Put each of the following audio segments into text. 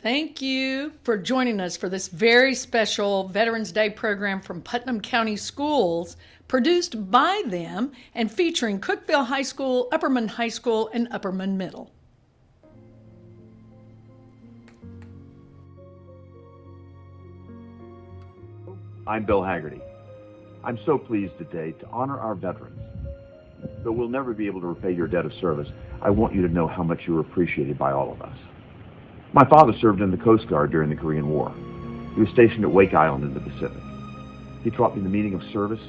Thank you for joining us for this very special Veterans Day program from Putnam County Schools, produced by them and featuring Cookeville High School, Upperman High School, and Upperman Middle. I'm Bill Haggerty. I'm so pleased today to honor our veterans. Though we'll never be able to repay your debt of service, I want you to know how much you are appreciated by all of us. My father served in the Coast Guard during the Korean War. He was stationed at Wake Island in the Pacific. He taught me the meaning of service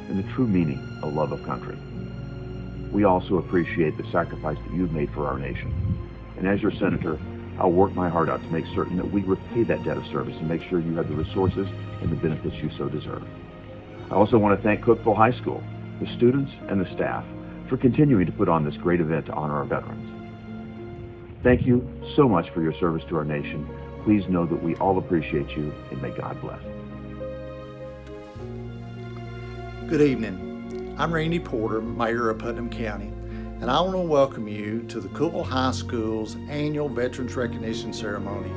and the true meaning of love of country. We also appreciate the sacrifice that you've made for our nation. And as your senator, I'll work my heart out to make certain that we repay that debt of service and make sure you have the resources and the benefits you so deserve. I also want to thank Cookeville High School, the students and the staff, for continuing to put on this great event to honor our veterans. Thank you so much for your service to our nation. Please know that we all appreciate you, and may God bless. Good evening. I'm Randy Porter, Mayor of Putnam County, and I want to welcome you to the Cookeville High School's annual Veterans Recognition Ceremony.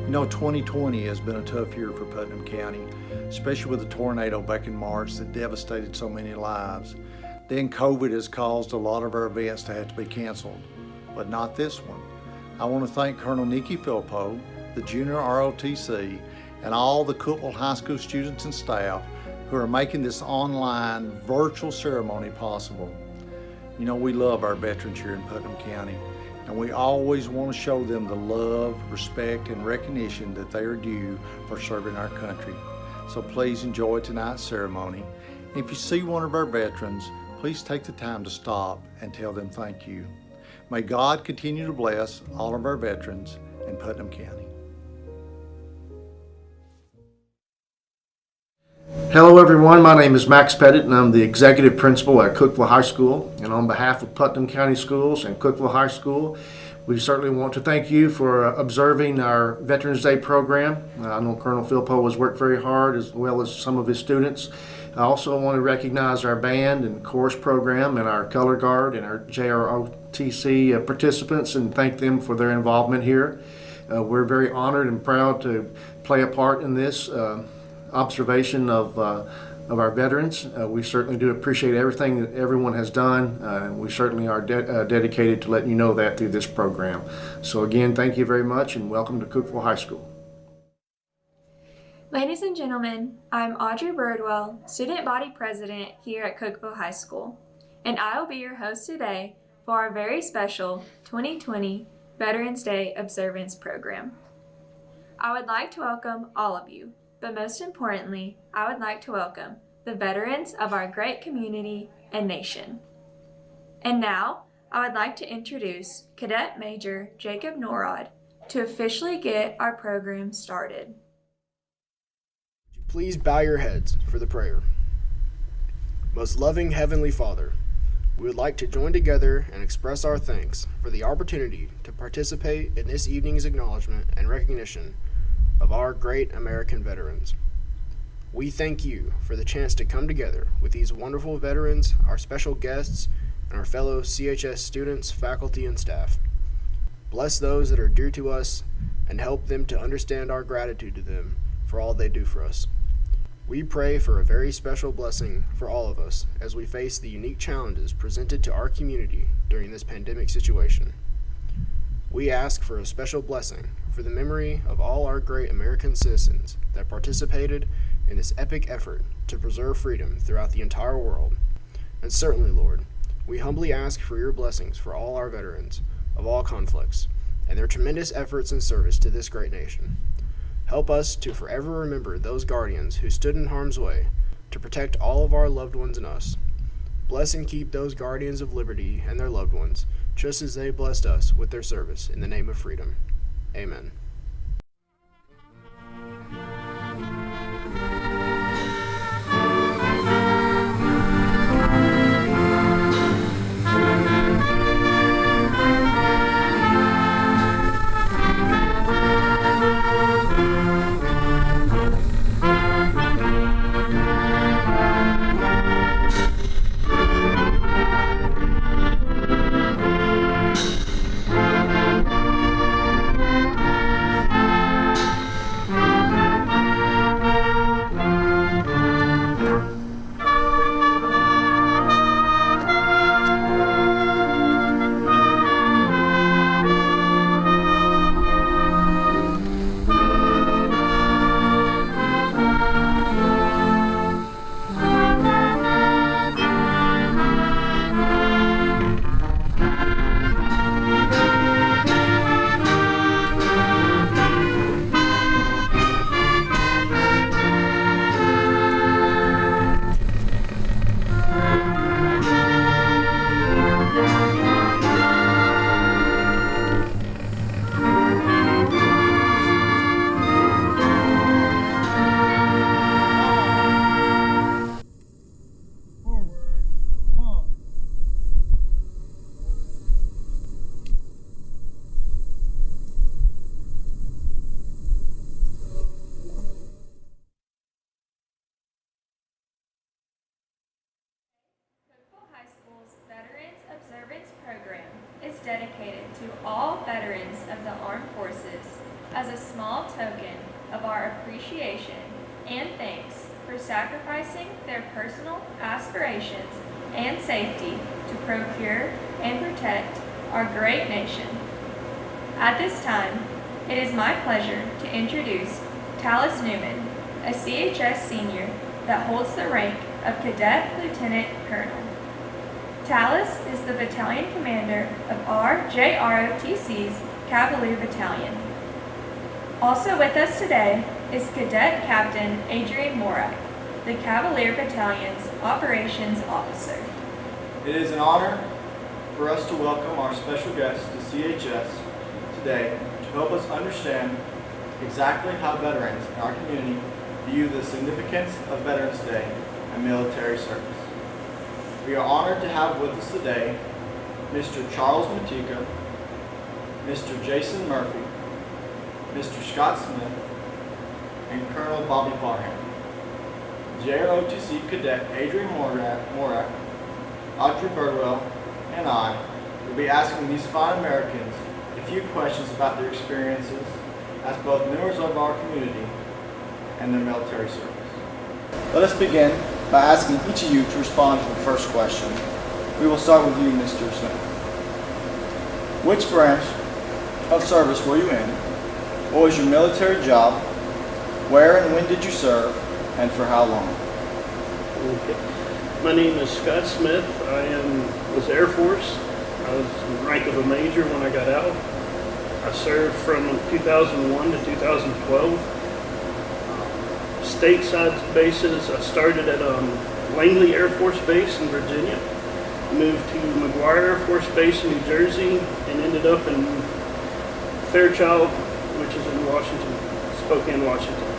You know, 2020 has been a tough year for Putnam County, especially with the tornado back in March that devastated so many lives. Then COVID has caused a lot of our events to have to be canceled, but not this one. I want to thank Colonel Nikki Philpo, the Junior ROTC, and all the Cookeville High School students and staff who are making this online virtual ceremony possible. You know, we love our veterans here in Putnam County, and we always want to show them the love, respect, and recognition that they are due for serving our country. So please enjoy tonight's ceremony. And if you see one of our veterans, please take the time to stop and tell them thank you. May God continue to bless all of our veterans in Putnam County. Hello everyone, my name is Max Pettit and I'm the Executive Principal at Cookeville High School. And on behalf of Putnam County Schools and Cookeville High School, we certainly want to thank you for observing our Veterans Day program. I know Colonel Philpo has worked very hard, as well as some of his students. I also want to recognize our band and chorus program and our color guard and our JROTC participants and thank them for their involvement here. We're very honored and proud to play a part in this observation of our veterans. We certainly do appreciate everything that everyone has done, and we certainly are dedicated to letting you know that through this program. So again, thank you very much and welcome to Cookeville High School. Ladies and gentlemen, I'm Audrey Birdwell, Student Body President here at Cookeville High School, and I will be your host today for our very special 2020 Veterans Day Observance Program. I would like to welcome all of you, but most importantly, I would like to welcome the veterans of our great community and nation. And now, I would like to introduce Cadet Major Jacob Norrod to officially get our program started. Please bow your heads for the prayer. Most loving Heavenly Father, we would like to join together and express our thanks for the opportunity to participate in this evening's acknowledgement and recognition of our great American veterans. We thank you for the chance to come together with these wonderful veterans, our special guests, and our fellow CHS students, faculty, and staff. Bless those that are dear to us and help them to understand our gratitude to them for all they do for us. We pray for a very special blessing for all of us as we face the unique challenges presented to our community during this pandemic situation. We ask for a special blessing for the memory of all our great American citizens that participated in this epic effort to preserve freedom throughout the entire world. And certainly, Lord, we humbly ask for your blessings for all our veterans of all conflicts and their tremendous efforts in service to this great nation. Help us to forever remember those guardians who stood in harm's way to protect all of our loved ones and us. Bless and keep those guardians of liberty and their loved ones, just as they blessed us with their service in the name of freedom. Amen. token of our appreciation and thanks for sacrificing their personal aspirations and safety to procure and protect our great nation. At this time, it is my pleasure to introduce Tallis Newman, a CHS senior that holds the rank of Cadet Lieutenant Colonel. Tallis is the battalion commander of RJROTC's Cavalier Battalion. Also with us today is Cadet Captain Adrian Morak, the Cavalier Battalion's Operations Officer. It is an honor for us to welcome our special guest to CHS today to help us understand exactly how veterans in our community view the significance of Veterans Day and military service. We are honored to have with us today Mr. Charles Matika, Mr. Jason Murphy, Mr. Scott Smith, and Colonel Bobby Parham. JROTC Cadet Adrian Morak, Audrey Birdwell, and I will be asking these fine Americans a few questions about their experiences as both members of our community and their military service. Let us begin by asking each of you to respond to the first question. We will start with you, Mr. Smith. Which branch of service were you in? What was your military job? Where and when did you serve, and for how long? Okay. My name is Scott Smith. I was Air Force. I was in the rank of a major when I got out. I served from 2001 to 2012. Stateside bases, I started at Langley Air Force Base in Virginia, moved to McGuire Air Force Base in New Jersey, and ended up in Fairchild, which is in Washington, Spokane, Washington.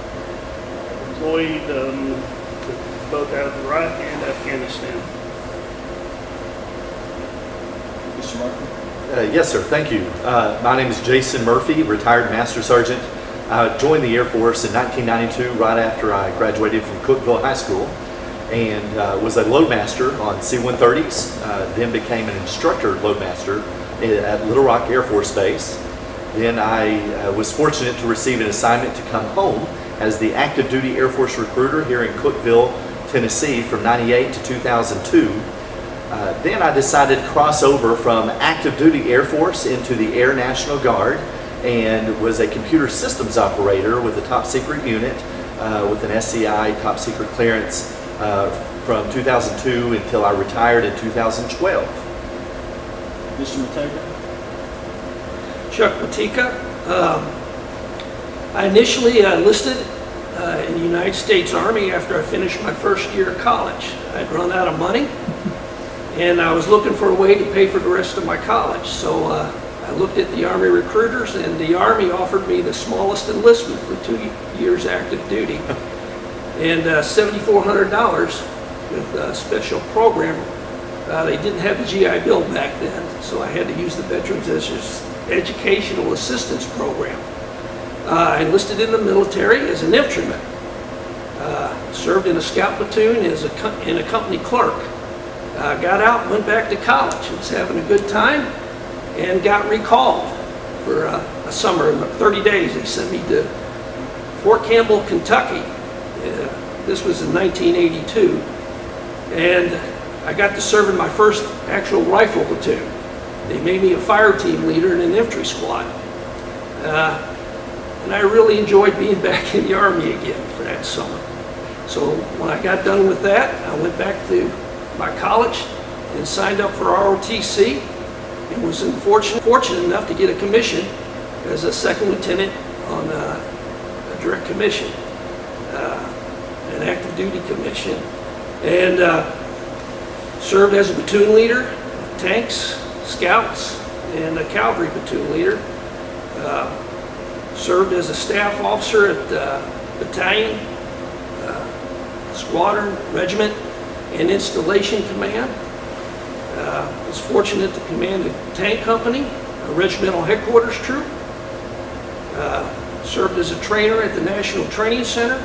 Deployed both out of Iraq and Afghanistan. Mr. Murphy? Yes, sir. Thank you. My name is Jason Murphy, retired Master Sergeant. I joined the Air Force in 1992, right after I graduated from Cookeville High School, and was a loadmaster on C-130s, then became an instructor loadmaster at Little Rock Air Force Base. Then I was fortunate to receive an assignment to come home as the active duty Air Force recruiter here in Cookeville, Tennessee from 98 to 2002. Then I decided to cross over from active duty Air Force into the Air National Guard and was a computer systems operator with a top secret unit with an SCI top secret clearance from 2002 until I retired in 2012. Mr. Matika? Chuck Matika. I initially enlisted in the United States Army after I finished my first year of college. I'd run out of money and I was looking for a way to pay for the rest of my college. So I looked at the Army recruiters, and the Army offered me the smallest enlistment for 2 years active duty and $7,400 with a special program. They didn't have the GI Bill back then, so I had to use the Veterans Educational Assistance Program. I enlisted in the military as an infantryman. Served in a scout platoon and a company clerk. Got out and went back to college. Was having a good time and got recalled for a summer. In 30 days they sent me to Fort Campbell, Kentucky. This was in 1982. And I got to serve in my first actual rifle platoon. They made me a fire team leader in an infantry squad. And I really enjoyed being back in the Army again for that summer. So when I got done with that, I went back to my college and signed up for ROTC and was fortunate enough to get a commission as a second lieutenant on a direct commission, an active duty commission, and served as a platoon leader of tanks, scouts, and a cavalry platoon leader. Served as a staff officer at battalion, squadron, regiment, and installation command. Was fortunate to command a tank company, a regimental headquarters troop. Served as a trainer at the National Training Center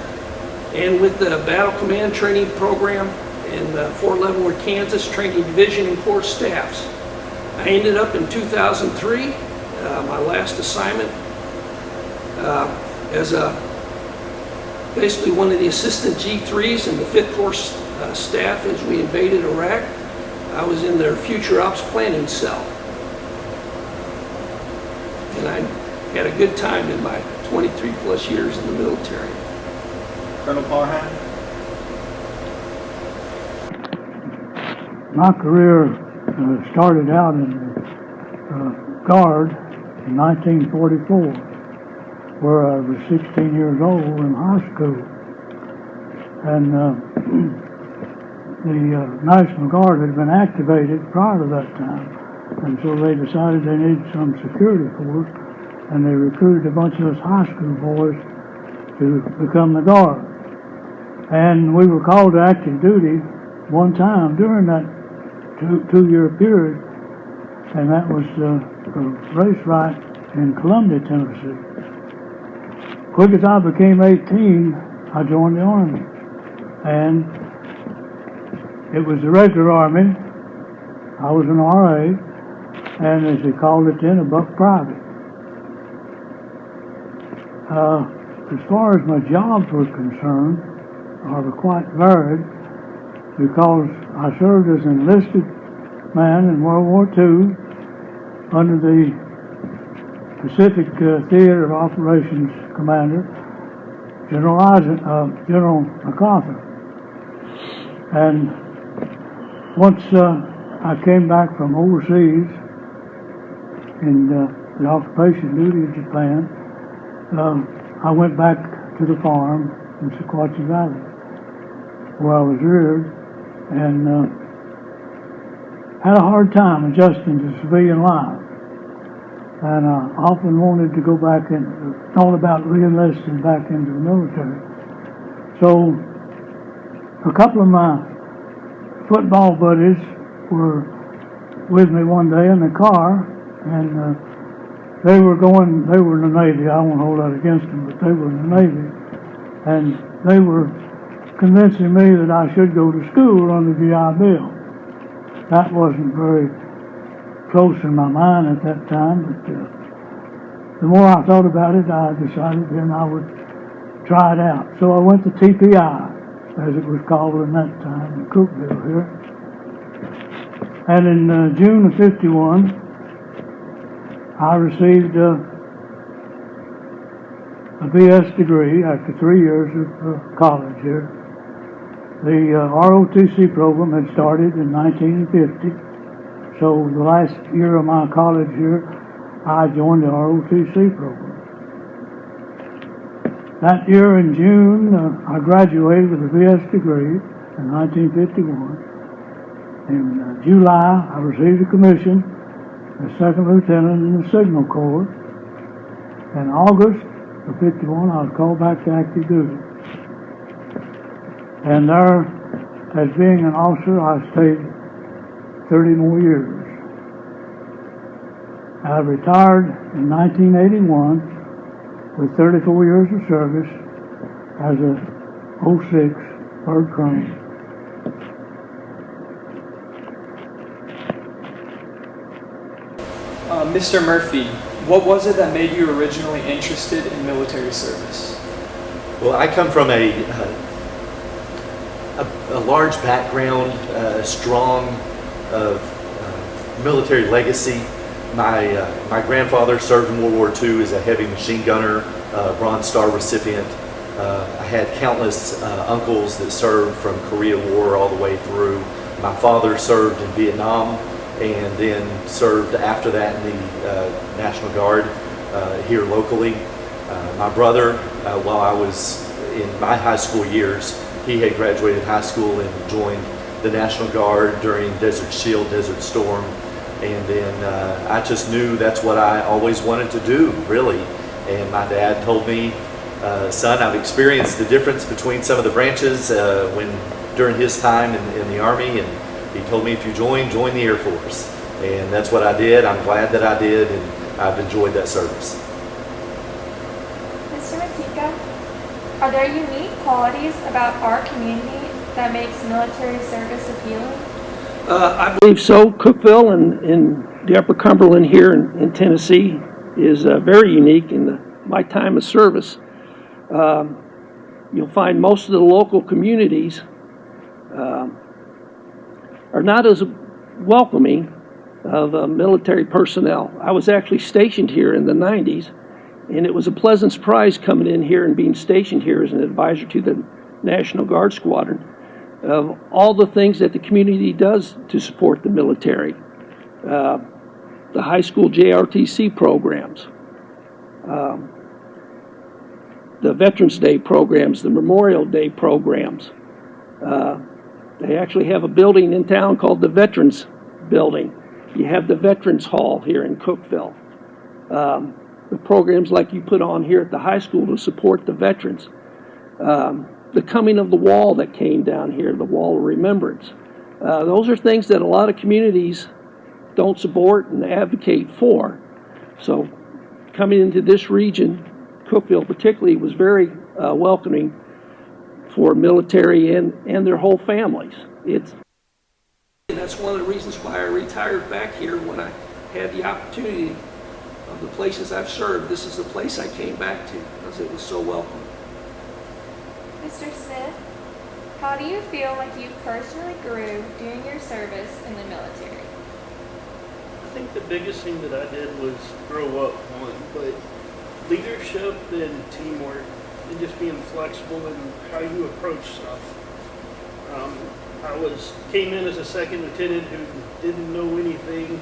and with the Battle Command Training Program in Fort Leavenworth, Kansas, Training Division and Corps staffs. I ended up in 2003, my last assignment, as basically one of the assistant G3s in the 5th Corps staff as we invaded Iraq. I was in their future ops planning cell. And I had a good time in my 23 plus years in the military. Colonel Parham? My career started out in the Guard in 1944, where I was 16 years old in high school. And the National Guard had been activated prior to that time, and so they decided they needed some security force, and they recruited a bunch of us high school boys to become the Guard. And we were called to active duty one time during that two-year period, and that was a race right in Columbia, Tennessee. Quick as I became 18, I joined the Army, and it was the regular Army. I was an RA, and as they called it then, a buck private. As far as my jobs were concerned, I was quite varied, because I served as an enlisted man in World War II under the Pacific Theater of Operations Commander, General MacArthur. And once I came back from overseas in the occupation duty of Japan, I went back to the farm in Sequatchie Valley, where I was reared, and had a hard time adjusting to civilian life. And I often wanted to go back and thought about re-enlisting back into the military. So a couple of my football buddies were with me one day in the car, and they were in the Navy. I won't hold that against them, but they were in the Navy. And they were convincing me that I should go to school on the GI Bill. That wasn't very close in my mind at that time, but the more I thought about it, I decided then I would try it out. So I went to TPI, as it was called in that time, in Cookeville here. And in June of '51, I received a BS degree after 3 years of college here. The ROTC program had started in 1950, so the last year of my college here, I joined the ROTC program. That year in June, I graduated with a BS degree in 1951. In July, I received a commission as second lieutenant in the Signal Corps. In August of '51, I was called back to active duty. And there, as being an officer, I stayed 30 more years. I retired in 1981 with 34 years of service as a 06 Bird Colonel. Mr. Murphy, what was it that made you originally interested in military service? Well, I come from a large background, strong military legacy. My grandfather served in World War II as a heavy machine gunner, Bronze Star recipient. I had countless uncles that served from Korea War all the way through. My father served in Vietnam and then served after that in the National Guard here locally. My brother, while I was in my high school years, he had graduated high school and joined the National Guard during Desert Shield, Desert Storm. And then I just knew that's what I always wanted to do, really. And my dad told me, son, I've experienced the difference between some of the branches during his time in the Army, and he told me if you join the Air Force. And that's what I did. I'm glad that I did, and I've enjoyed that service. Mr. Matika, are there unique qualities about our community that makes military service appealing? I believe so. Cookeville and the Upper Cumberland here in Tennessee is very unique in my time of service. You'll find most of the local communities are not as welcoming of military personnel. I was actually stationed here in the 90s, and it was a pleasant surprise coming in here and being stationed here as an advisor to the National Guard Squadron of all the things that the community does to support the military. The high school JRTC programs, the Veterans Day programs, the Memorial Day programs. They actually have a building in town called the Veterans Building. You have the Veterans Hall here in Cookeville. The programs like you put on here at the high school to support the veterans. The coming of the wall that came down here, the Wall of Remembrance. Those are things that a lot of communities don't support and advocate for. So coming into this region, Cookeville particularly, was very welcoming for military and their whole families. That's one of the reasons why I retired back here when I had the opportunity of the places I've served. This is the place I came back to because it was so welcoming. Mr. Smith, how do you feel like you personally grew during your service in the military? I think the biggest thing that I did was grow up one, but leadership and teamwork and just being flexible in how you approach stuff. I came in as a second lieutenant who didn't know anything,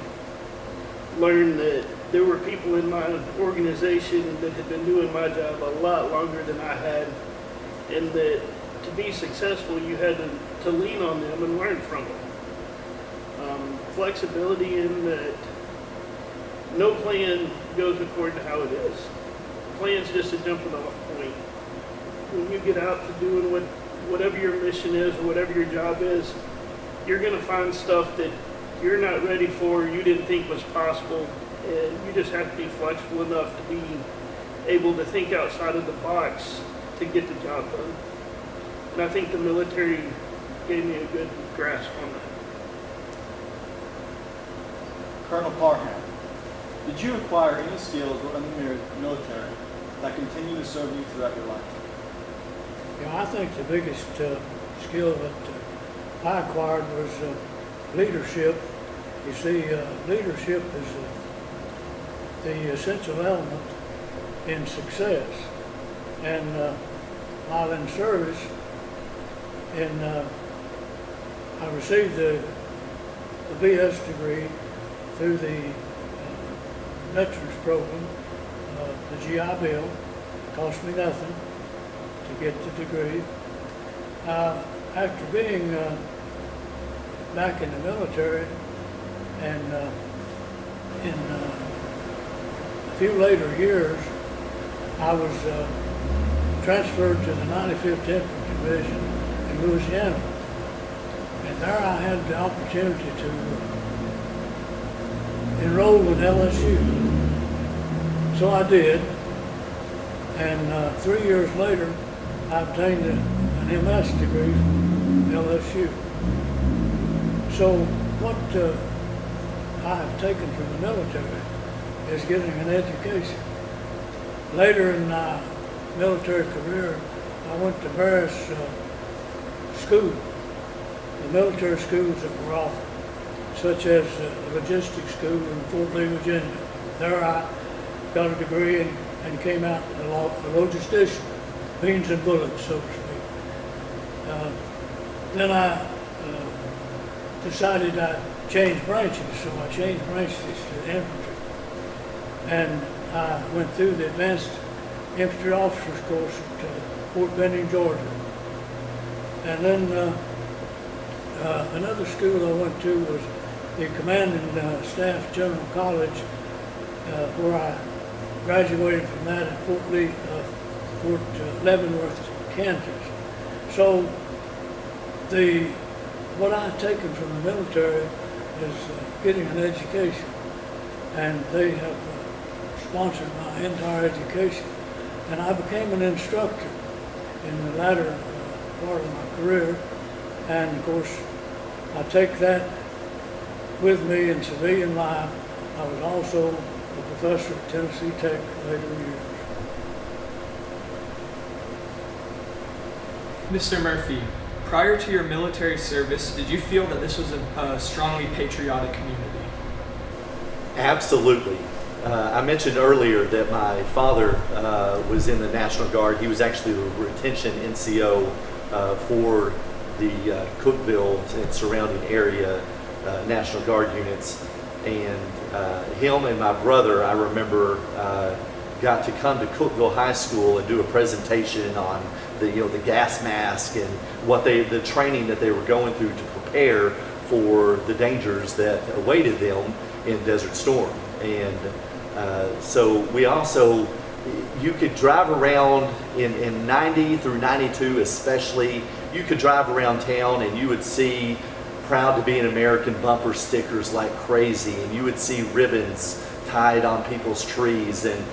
learned that there were people in my organization that had been doing my job a lot longer than I had, and that to be successful you had to lean on them and learn from them. Flexibility in that no plan goes according to how it is. The plan's just a jumping off point. When you get out to doing whatever your mission is or whatever your job is, you're going to find stuff that you're not ready for, you didn't think was possible, and you just have to be flexible enough to be able to think outside of the box to get the job done. And I think the military gave me a good grasp on that. Colonel Parham, did you acquire any skills while in the military that continue to serve you throughout your life? I think the biggest skill that I acquired was leadership. You see, leadership is the essential element in success. And while in service, I received the BS degree through the Veterans Program, the GI Bill. It cost me nothing to get the degree. After being back in the military and in a few later years, I was transferred to the 95th Infantry Division in Louisiana. And there I had the opportunity to enroll in LSU. So I did. And 3 years later, I obtained an MS degree from LSU. So what I have taken from the military is getting an education. Later in my military career, I went to various schools, the military schools that were offered, such as the logistics school in Fort Lee, Virginia. There I got a degree and came out a logistician, beans and bullets, so to speak. Then I decided I'd change branches, so I changed branches to the infantry. And I went through the advanced infantry officers course at Fort Benning, Georgia. And then another school I went to was the Commanding Staff General College, where I graduated from that at Fort Leavenworth, Kansas. So what I've taken from the military is getting an education, and they have sponsored my entire education. And I became an instructor in the latter part of my career, and of course I take that with me in civilian life. I was also a professor at Tennessee Tech later years. Mr. Murphy, prior to your military service, did you feel that this was a strongly patriotic community? Absolutely. I mentioned earlier that my father was in the National Guard. He was actually the retention NCO for the Cookeville and surrounding area National Guard units. And him and my brother, I remember, got to come to Cookeville High School and do a presentation on the gas mask and the training that they were going through to prepare for the dangers that awaited them in Desert Storm. And so we also, you could drive around in 90 through 92 especially, you could drive around town and you would see proud to be an American bumper stickers like crazy, and you would see ribbons tied on people's trees. And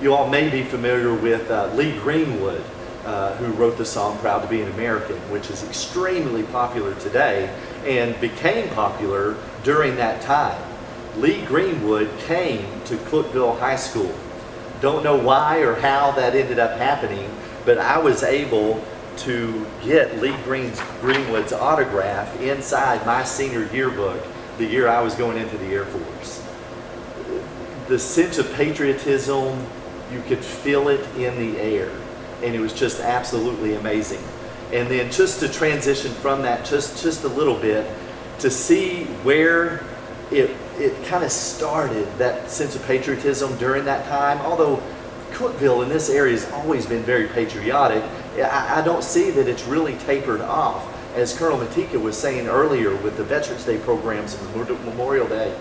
you all may be familiar with Lee Greenwood, who wrote the song Proud to be an American, which is extremely popular today and became popular during that time. Lee Greenwood came to Cookeville High School. Don't know why or how that ended up happening, but I was able to get Lee Greenwood's autograph inside my senior yearbook the year I was going into the Air Force. The sense of patriotism, you could feel it in the air, and it was just absolutely amazing. And then just to transition from that just a little bit, to see where it kind of started, that sense of patriotism during that time. Although Cookeville in this area has always been very patriotic, I don't see that it's really tapered off. As Colonel Matika was saying earlier with the Veterans Day programs and Memorial Day,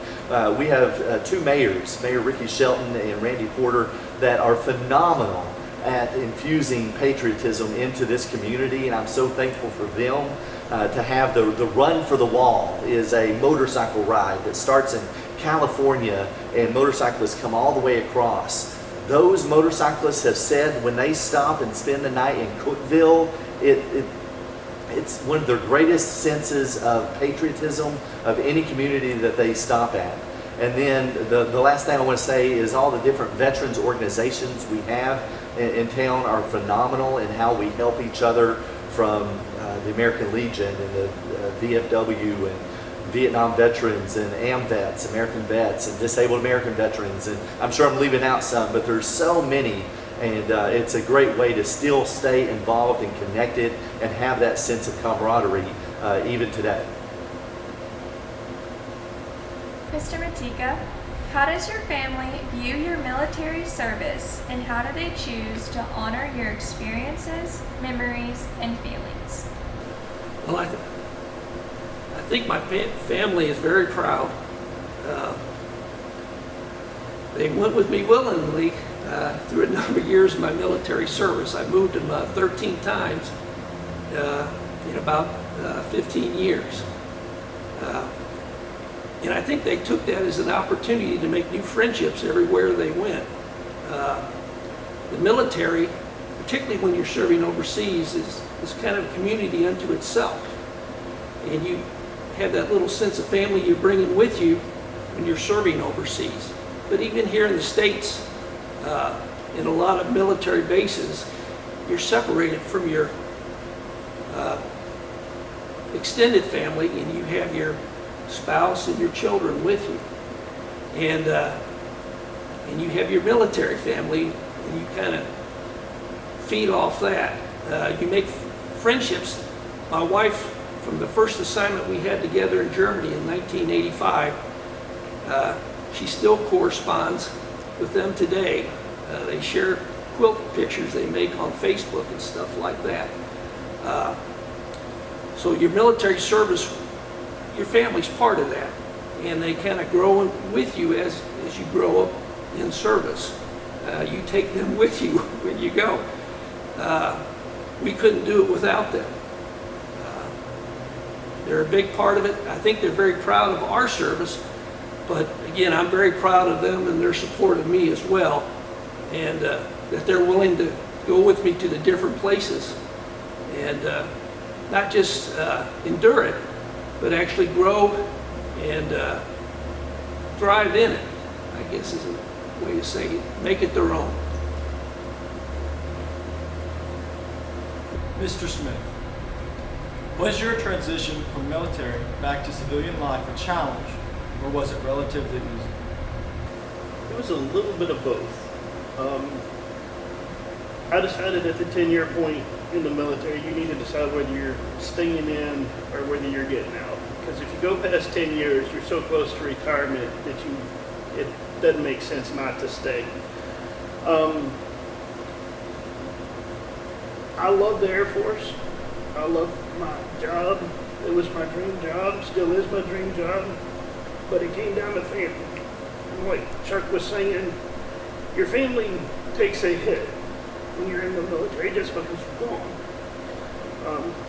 we have two mayors, Mayor Ricky Shelton and Randy Porter, that are phenomenal at infusing patriotism into this community, and I'm so thankful for them. To have the Run for the Wall is a motorcycle ride that starts in California, and motorcyclists come all the way across. Those motorcyclists have said when they stop and spend the night in Cookeville, it's one of their greatest senses of patriotism of any community that they stop at. And then the last thing I want to say is all the different veterans organizations we have in town are phenomenal in how we help each other, from the American Legion and the VFW and Vietnam veterans and AMVETS, American Vets, and Disabled American Veterans. And I'm sure I'm leaving out some, but there's so many. And it's a great way to still stay involved and connected and have that sense of camaraderie even today. Mr. Matika, how does your family view your military service, and how do they choose to honor your experiences, memories, and feelings? Well, I think my family is very proud. They went with me willingly through a number of years of my military service. I moved them 13 times in about 15 years. And I think they took that as an opportunity to make new friendships everywhere they went. The military, particularly when you're serving overseas, is kind of a community unto itself. And you have that little sense of family you're bringing with you when you're serving overseas. But even here in the States, in a lot of military bases, you're separated from your extended family, and you have your spouse and your children with you, and you have your military family, and you kind of feed off that. You make friendships. My wife, from the first assignment we had together in Germany in 1985, she still corresponds with them today. They share quilt pictures they make on Facebook and stuff like that. So your military service, your family's part of that, and they kind of grow with you as you grow up in service. You take them with you when you go. We couldn't do it without them. They're a big part of it. I think they're very proud of our service, but again, I'm very proud of them and their support of me as well, and that they're willing to go with me to the different places and not just endure it, but actually grow and thrive in it, I guess is a way to say it. Make it their own. Mr. Smith, was your transition from military back to civilian life a challenge, or was it relatively easy? It was a little bit of both. I decided at the 10-year point in the military, you need to decide whether you're staying in or whether you're getting out. Because if you go past 10 years, you're so close to retirement that it doesn't make sense not to stay. I love the Air Force. I love my job. It was my dream job, still is my dream job, but it came down to family. And like Chuck was saying, your family takes a hit when you're in the military just because you're gone.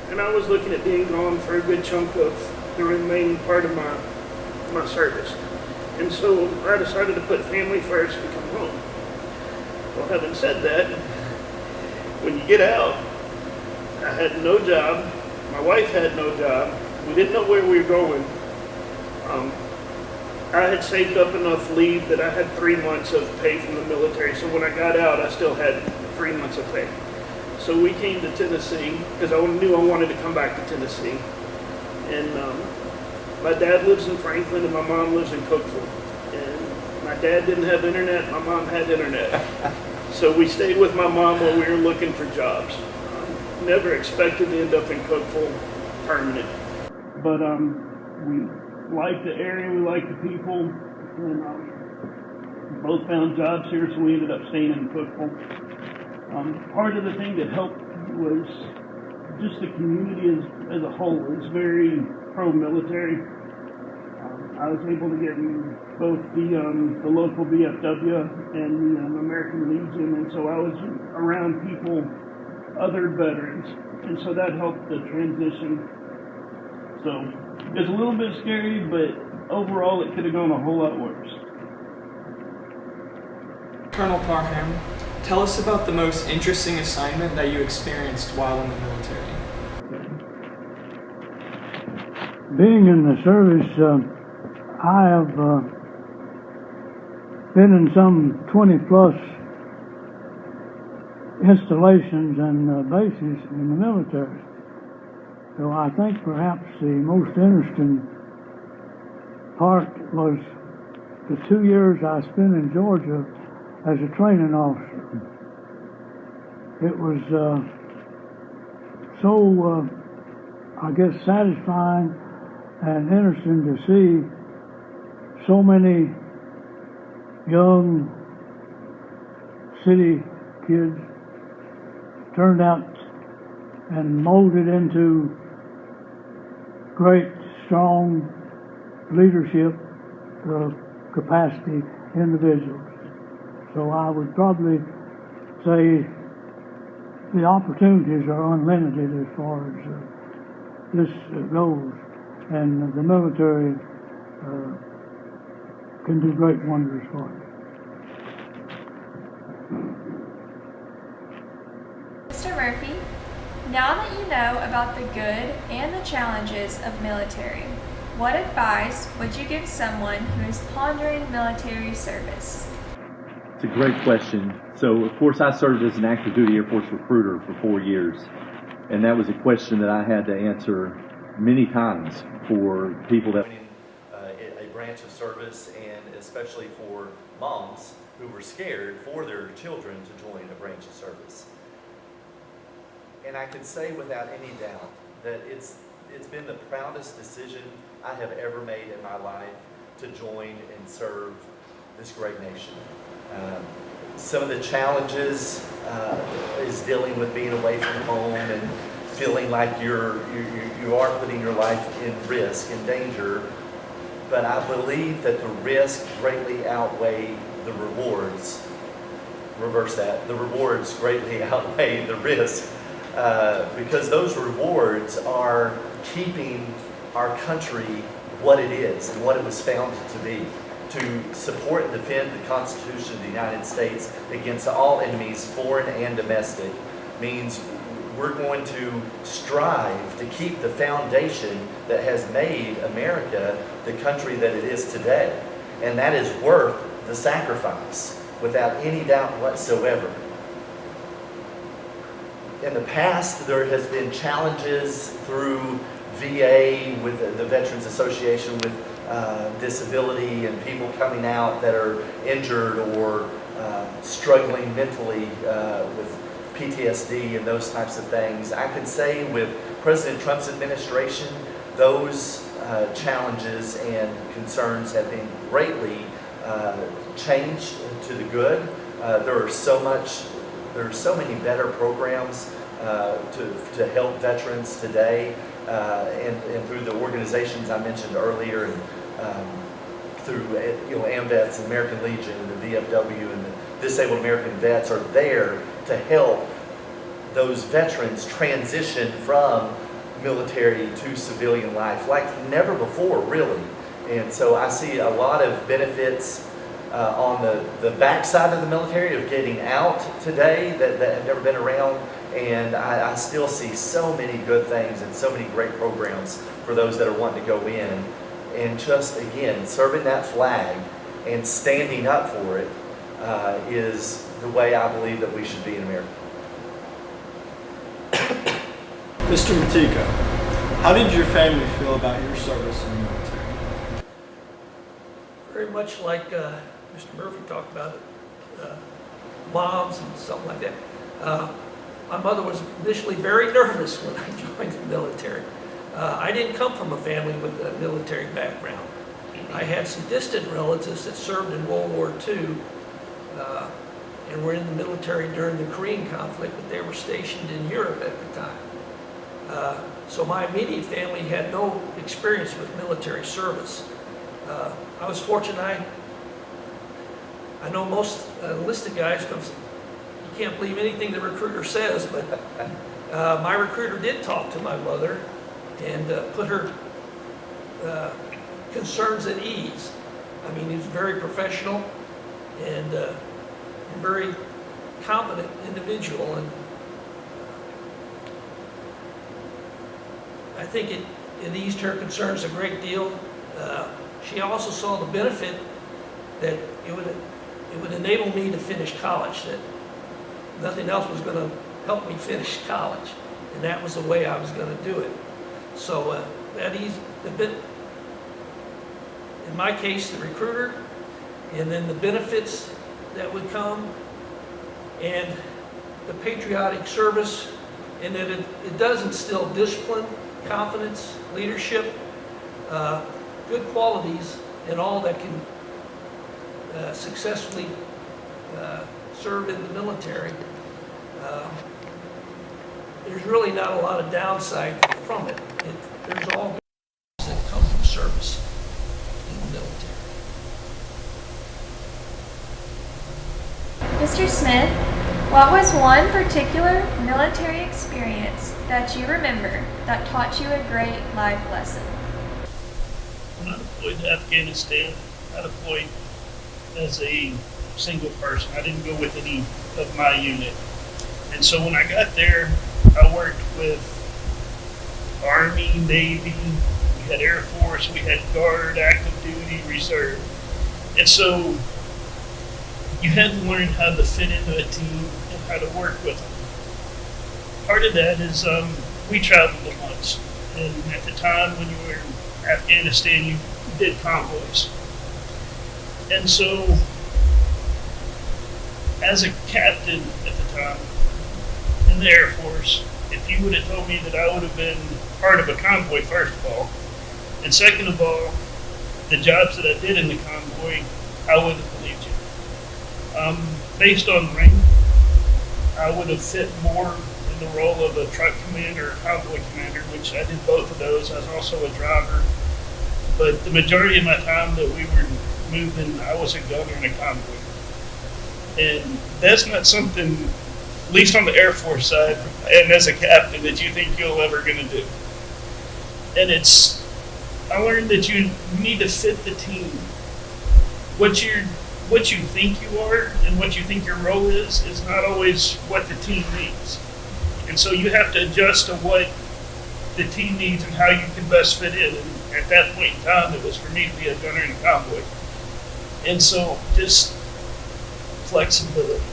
And I was looking at being gone for a good chunk of the remaining part of my service. And so I decided to put family first and come home. Well, having said that, when you get out, I had no job. My wife had no job. We didn't know where we were going. I had saved up enough leave that I had 3 months of pay from the military. So when I got out, I still had 3 months of pay. So we came to Tennessee because I knew I wanted to come back to Tennessee. And my dad lives in Franklin and my mom lives in Cookeville. And my dad didn't have internet, my mom had internet. So we stayed with my mom while we were looking for jobs. Never expected to end up in Cookeville permanent. But we liked the area, we liked the people, and both found jobs here, so we ended up staying in Cookeville. Part of the thing that helped was just the community as a whole. It's very pro-military. I was able to get in both the local VFW and the American Legion, and so I was around people, other veterans, and so that helped the transition. So it's a little bit scary, but overall it could have gone a whole lot worse. Colonel Parham, tell us about the most interesting assignment that you experienced while in the military. Being in the service, I have been in some 20 plus installations and bases in the military. So I think perhaps the most interesting part was the 2 years I spent in Georgia as a training officer. It was so, I guess, satisfying and interesting to see so many young city kids turned out and molded into great, strong leadership capacity individuals. So I would probably say the opportunities are unlimited as far as this goes, and the military can do great wonders for you. Mr. Murphy, now that you know about the good and the challenges of military, what advice would you give someone who is pondering military service? It's a great question. So, of course, I served as an active duty Air Force recruiter for 4 years, and that was a question that I had to answer many times for people that a branch of service, and especially for moms who were scared for their children to join a branch of service. And I can say without any doubt that it's been the proudest decision I have ever made in my life to join and serve this great nation. Some of the challenges is dealing with being away from home and feeling like you are putting your life in risk and danger. But I believe that the risk greatly outweigh the rewards. Reverse that. The rewards greatly outweigh the risk. Because those rewards are keeping our country what it is and what it was founded to be. To support and defend the Constitution of the United States against all enemies, foreign and domestic, means we're going to strive to keep the foundation that has made America the country that it is today. And that is worth the sacrifice, without any doubt whatsoever. in the past, there has been challenges through VA with the Veterans Association with disability and people coming out that are injured or struggling mentally with PTSD and those types of things. I could say with President Trump's administration, those challenges and concerns have been greatly changed to the good. There are so many better programs to help veterans today, and through the organizations I mentioned earlier, and through AMVETS and American Legion and the VFW and the Disabled American Vets are there to help those veterans transition from military to civilian life like never before, really. And so I see a lot of benefits on the backside of the military of getting out today that have never been around, and I still see so many good things and so many great programs for those that are wanting to go in, and just again serving that flag and standing up for it is the way I believe that we should be in America. Mr. Matika, how did your family feel about your service in the military? Very much like Mr. Murphy talked about it, moms and something like that. My mother was initially very nervous when I joined the military. I didn't come from a family with a military background. I had some distant relatives that served in World War II and were in the military during the Korean conflict, but they were stationed in Europe at the time. So my immediate family had no experience with military service. I was fortunate. I know most enlisted guys comes, you can't believe anything the recruiter says, but my recruiter did talk to my mother and put her concerns at ease. I mean, he was very professional and a very competent individual, and I think it eased her concerns a great deal. She also saw the benefit that it would enable me to finish college, that nothing else was going to help me finish college, and that was the way I was going to do it. So that eased the bit, in my case, the recruiter, and then the benefits that would come, and the patriotic service, and that it does instill discipline, confidence, leadership, good qualities in all that can successfully serve in the military. There's really not a lot of downside from it. There's all good that come from service in the military. Mr. Smith, what was one particular military experience that you remember that taught you a great life lesson? When I deployed to Afghanistan, I deployed as a single person. I didn't go with any of my unit. And so when I got there, I worked with Army, Navy, we had Air Force, we had Guard, active duty, reserve. And so you had to learn how to fit into a team and how to work with them. Part of that is we traveled a bunch. And at the time when you were in Afghanistan, you did convoys. And so, as a captain at the time in the Air Force, if you would have told me that I would have been part of a convoy, first of all, and second of all, the jobs that I did in the convoy, I wouldn't have believed you. Based on rank, I would have fit more in the role of a truck commander or convoy commander, which I did both of those. I was also a driver. But the majority of my time that we were moving, I was a gunner in a convoy. And that's not something, at least on the Air Force side, and as a captain, that you think you're ever going to do. And I learned that you need to fit the team. What you think you are and what you think your role is not always what the team needs. And so you have to adjust to what the team needs and how you can best fit in. And at that point in time, it was for me to be a gunner in a convoy. And so just flexibility.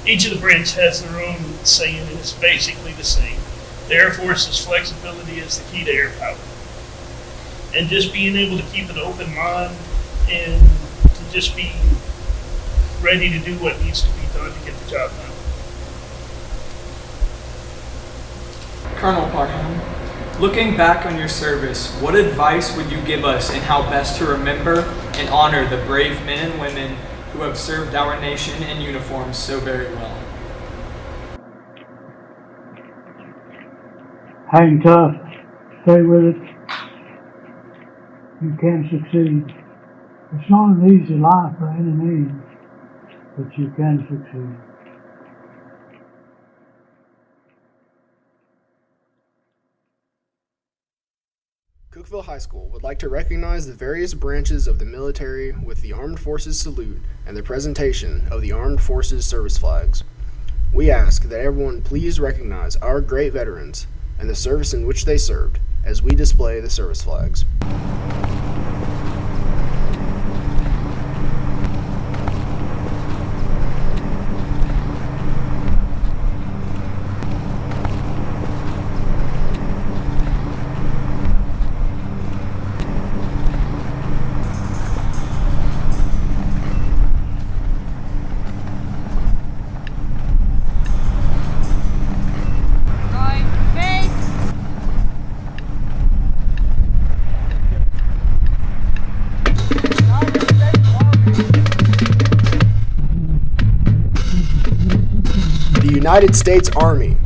Each of the branches has their own saying, and it's basically the same. The Air Force's flexibility is the key to air power. And just being able to keep an open mind and to just be ready to do what needs to be done to get the job done. Colonel Parham, looking back on your service, what advice would you give us in how best to remember and honor the brave men and women who have served our nation in uniform so very well? Hang tough, stay with it. You can succeed. It's not an easy life by any means, but you can succeed. Cookeville High School would like to recognize the various branches of the military with the Armed Forces Salute and the presentation of the Armed Forces Service Flags. We ask that everyone please recognize our great veterans and the service in which they served as we display the service flags. United States Army.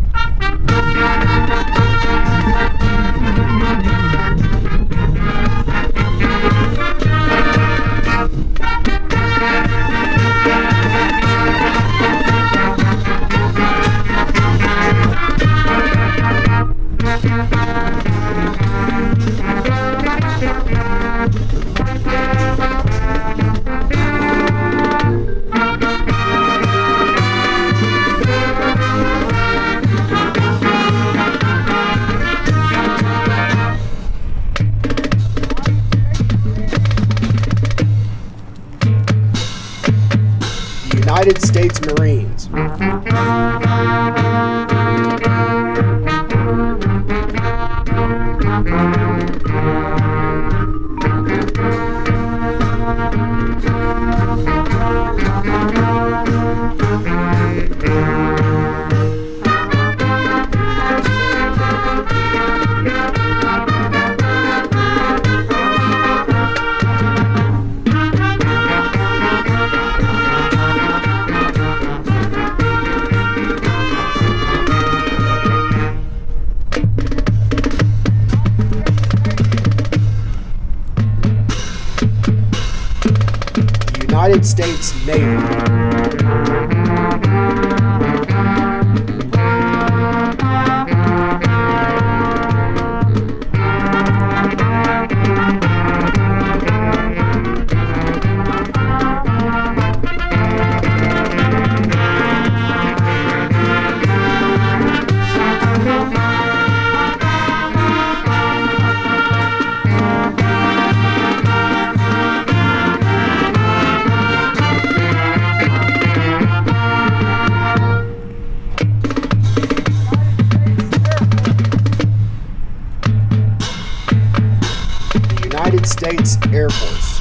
United States Marines. United States Navy. United States Air Force.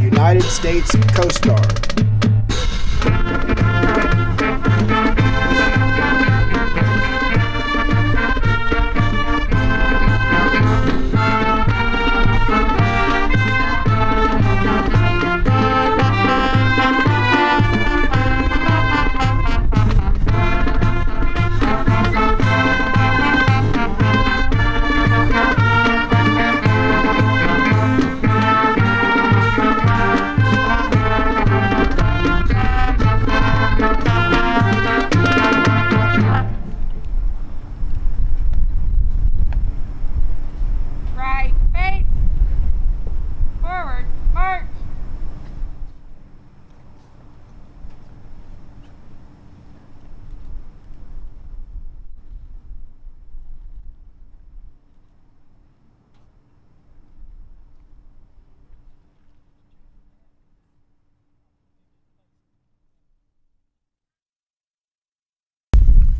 United States Coast Guard.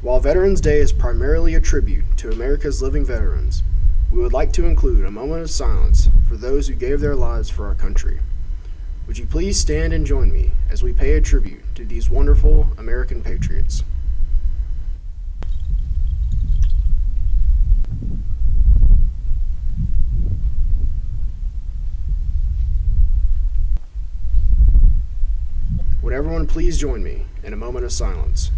While Veterans Day is primarily a tribute to America's living veterans, we would like to include a moment of silence for those who gave their lives for our country. Would you please stand and join me as we pay a tribute to these wonderful American patriots? Would everyone please join me in a moment of silence?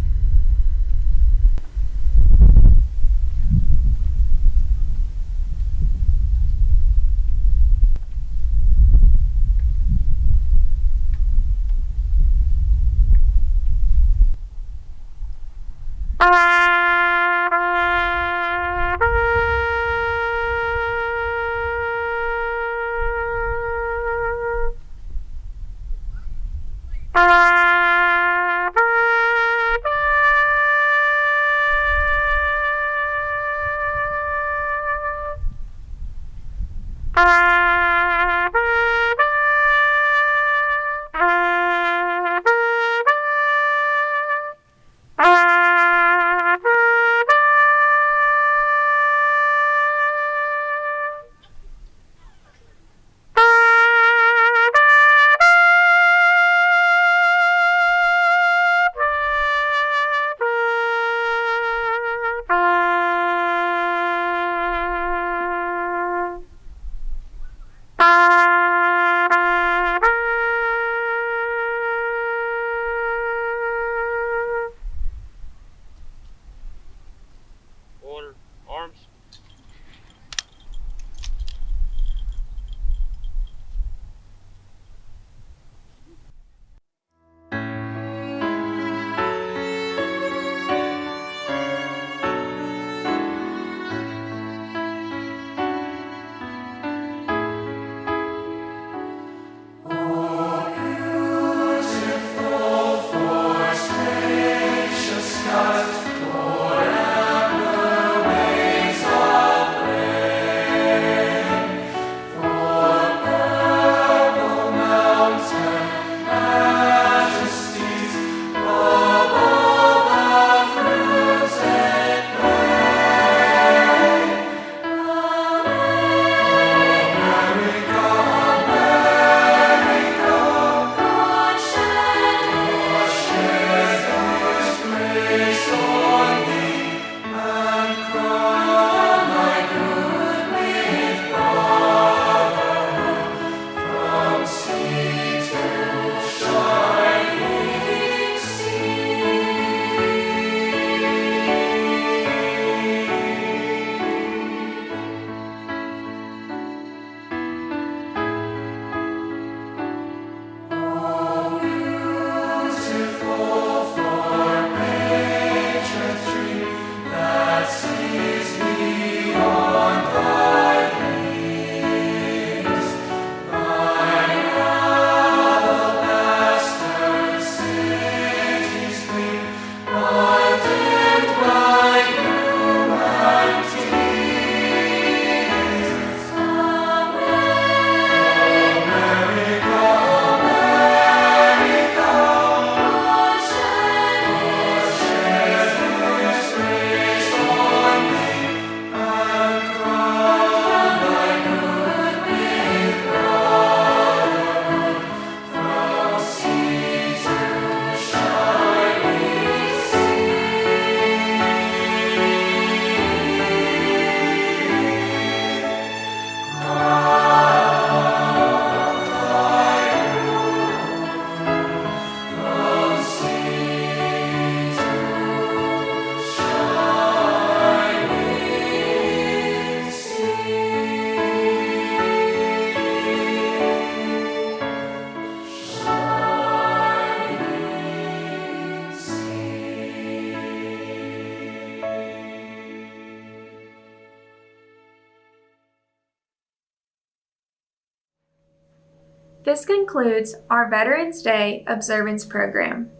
This concludes our Veterans Day observance program.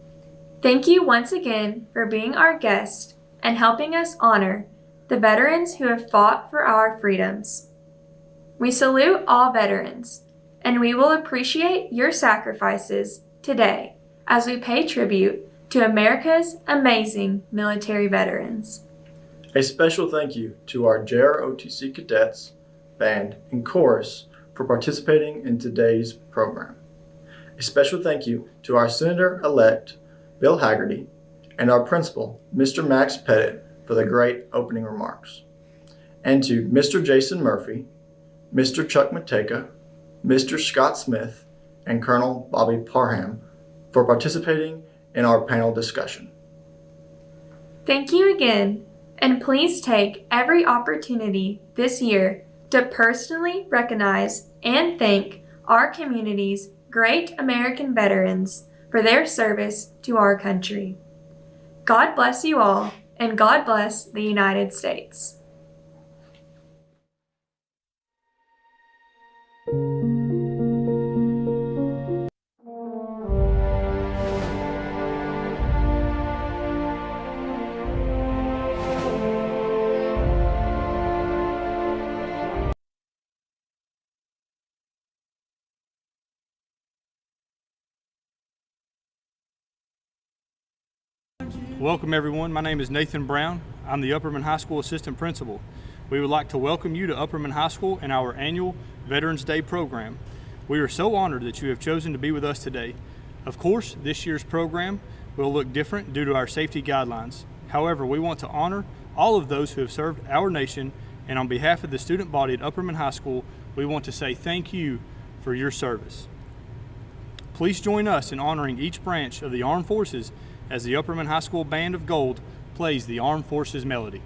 Thank you once again for being our guest and helping us honor the veterans who have fought for our freedoms. We salute all veterans, and we will appreciate your sacrifices today as we pay tribute to America's amazing military veterans. A special thank you to our JROTC cadets, band, and chorus for participating in today's program. A special thank you to our Senator-elect, Bill Haggerty, and our principal, Mr. Max Pettit, for the great opening remarks. And to Mr. Jason Murphy, Mr. Chuck Mateka, Mr. Scott Smith, and Colonel Bobby Parham for participating in our panel discussion. Thank you again, and please take every opportunity this year to personally recognize and thank our community's great American veterans for their service to our country. God bless you all, and God bless the United States. Welcome everyone, my name is Nathan Brown. I'm the Upperman High School Assistant Principal. We would like to welcome you to Upperman High School in our annual Veterans Day program. We are so honored that you have chosen to be with us today. Of course, this year's program will look different due to our safety guidelines. However, we want to honor all of those who have served our nation, and on behalf of the student body at Upperman High School, we want to say thank you for your service. Please join us in honoring each branch of the Armed Forces as the Upperman High School Band of Gold plays the Armed Forces Melody.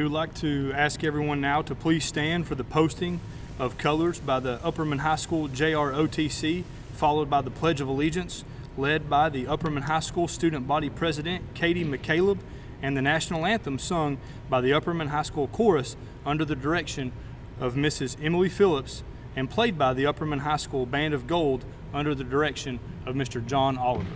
would like to ask everyone now to please stand for the posting of colors by the Upperman High School JROTC, followed by the Pledge of Allegiance, led by the Upperman High School Student Body President Katie McCaleb, and the national anthem sung by the Upperman High School Chorus under the direction of Mrs. Emily Phillips, and played by the Upperman High School Band of Gold under the direction of Mr. John Oliver.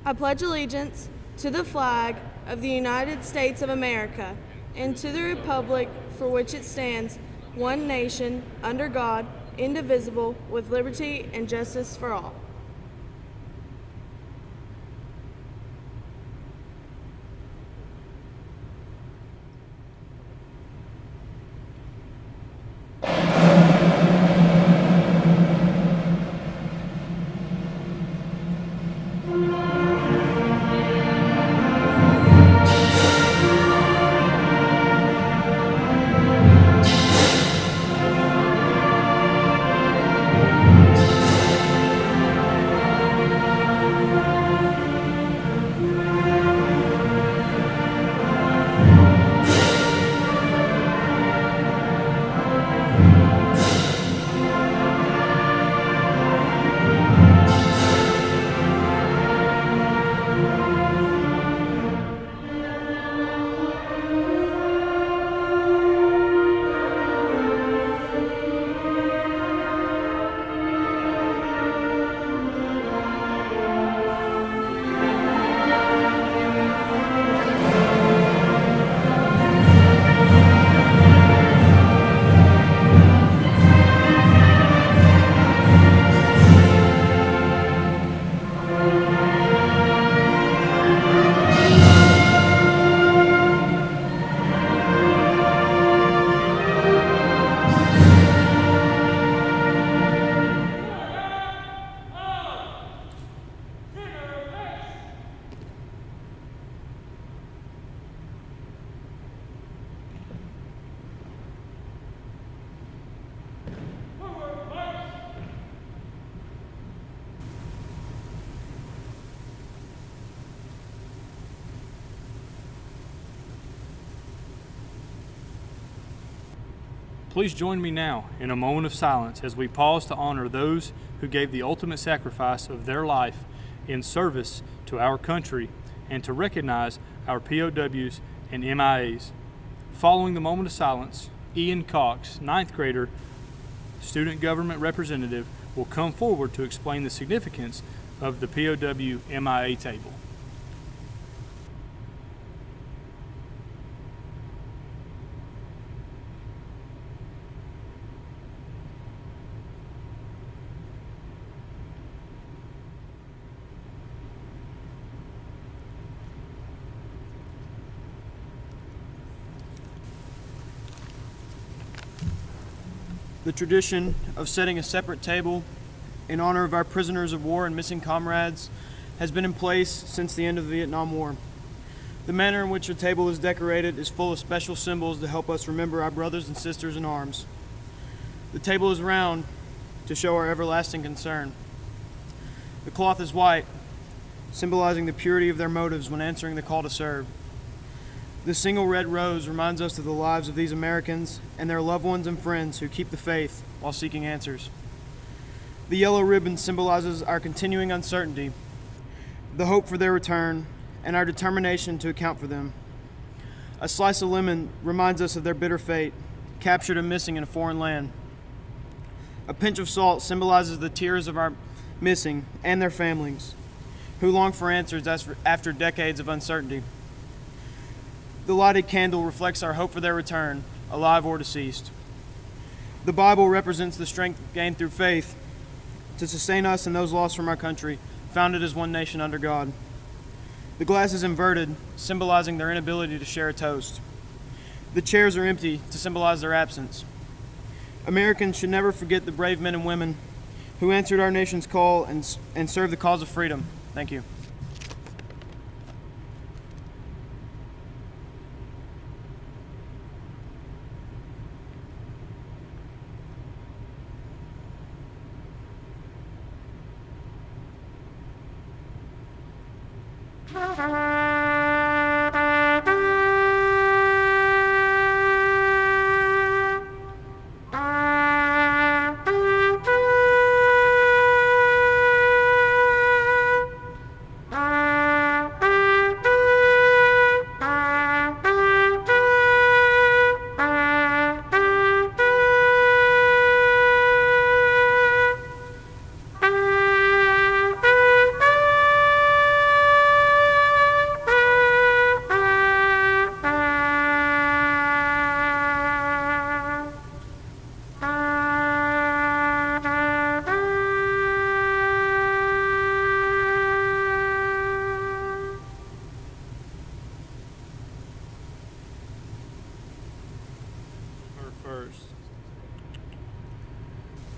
I pledge allegiance to the flag of the United States of America and to the republic for which it stands, one nation, under God, indivisible, with liberty and justice for all. Please join me now in a moment of silence as we pause to honor those who gave the ultimate sacrifice of their life in service to our country and to recognize our POWs and MIAs. Following the moment of silence, Ian Cox, 9th grader, student government representative, will come forward to explain the significance of the POW MIA table. The tradition of setting a separate table in honor of our prisoners of war and missing comrades has been in place since the end of the Vietnam War. The manner in which a table is decorated is full of special symbols to help us remember our brothers and sisters in arms. The table is round to show our everlasting concern. The cloth is white, symbolizing the purity of their motives when answering the call to serve. The single red rose reminds us of the lives of these Americans and their loved ones and friends who keep the faith while seeking answers. The yellow ribbon symbolizes our continuing uncertainty the hope for their return, and our determination to account for them. A slice of lemon reminds us of their bitter fate, captured and missing in a foreign land. A pinch of salt symbolizes the tears of our missing and their families, who long for answers after decades of uncertainty. The lighted candle reflects our hope for their return, alive or deceased. The Bible represents the strength gained through faith to sustain us and those lost from our country, founded as one nation under God. The glass is inverted, symbolizing their inability to share a toast. The chairs are empty to symbolize their absence. Americans should never forget the brave men and women who answered our nation's call and served the cause of freedom. Thank you.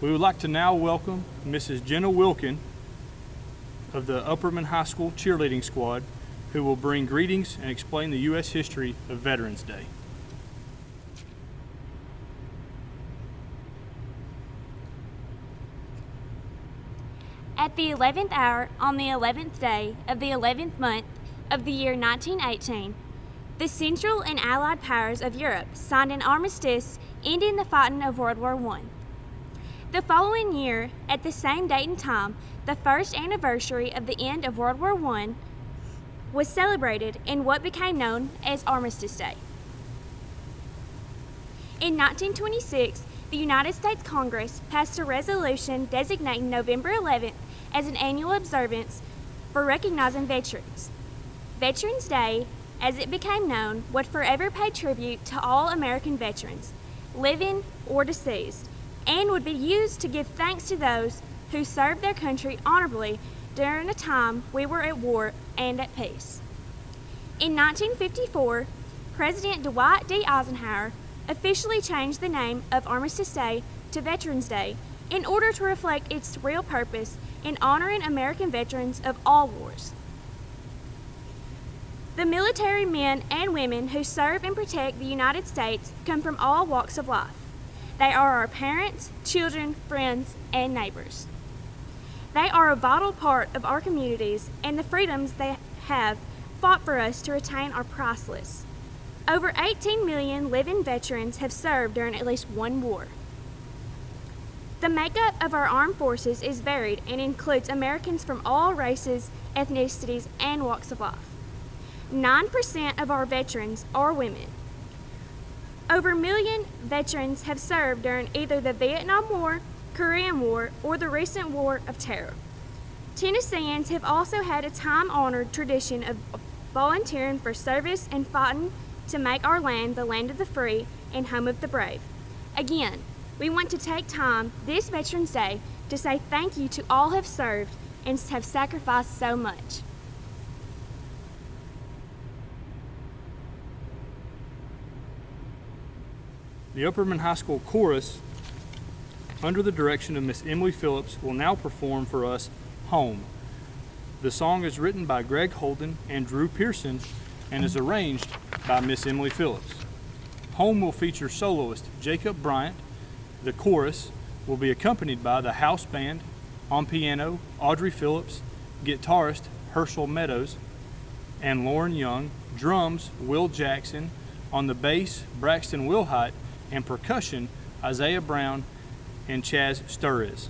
We would like to now welcome Mrs. Jenna Wilkin of the Upperman High School cheerleading squad, who will bring greetings and explain the U.S. history of Veterans Day. At the 11th hour, on the 11th day of the 11th month of the year 1918, the Central and Allied powers of Europe signed an armistice ending the fighting of World War I. The following year, at the same date and time, the first anniversary of the end of World War I was celebrated in what became known as Armistice Day. In 1926, the United States Congress passed a resolution designating November 11th as an annual observance for recognizing veterans. Veterans Day, as it became known, would forever pay tribute to all American veterans, living or deceased, and would be used to give thanks to those who served their country honorably during a time we were at war and at peace. In 1954, President Dwight D. Eisenhower officially changed the name of Armistice Day to Veterans Day in order to reflect its real purpose in honoring American veterans of all wars. The military men and women who serve and protect the United States come from all walks of life. They are our parents, children, friends, and neighbors. They are a vital part of our communities, and the freedoms they have fought for us to retain are priceless. Over 18 million living veterans have served during at least one war. The makeup of our armed forces is varied and includes Americans from all races, ethnicities, and walks of life. 9% of our veterans are women. Over a million veterans have served during either the Vietnam War, Korean War, or the recent War of Terror. Tennesseans have also had a time-honored tradition of volunteering for service and fighting to make our land the land of the free and home of the brave. Again, we want to take time this Veterans Day to say thank you to all who have served and have sacrificed so much. The Upperman High School Chorus, under the direction of Miss Emily Phillips, will now perform for us Home. The song is written by Greg Holden and Drew Pearson and is arranged by Miss Emily Phillips. Home will feature soloist Jacob Bryant. The chorus will be accompanied by the house band, on piano Audrey Phillips, guitarist Herschel Meadows and Lauren Young, drums Will Jackson, on the bass Braxton Wilhite, and percussion Isaiah Brown and Chaz Sturris.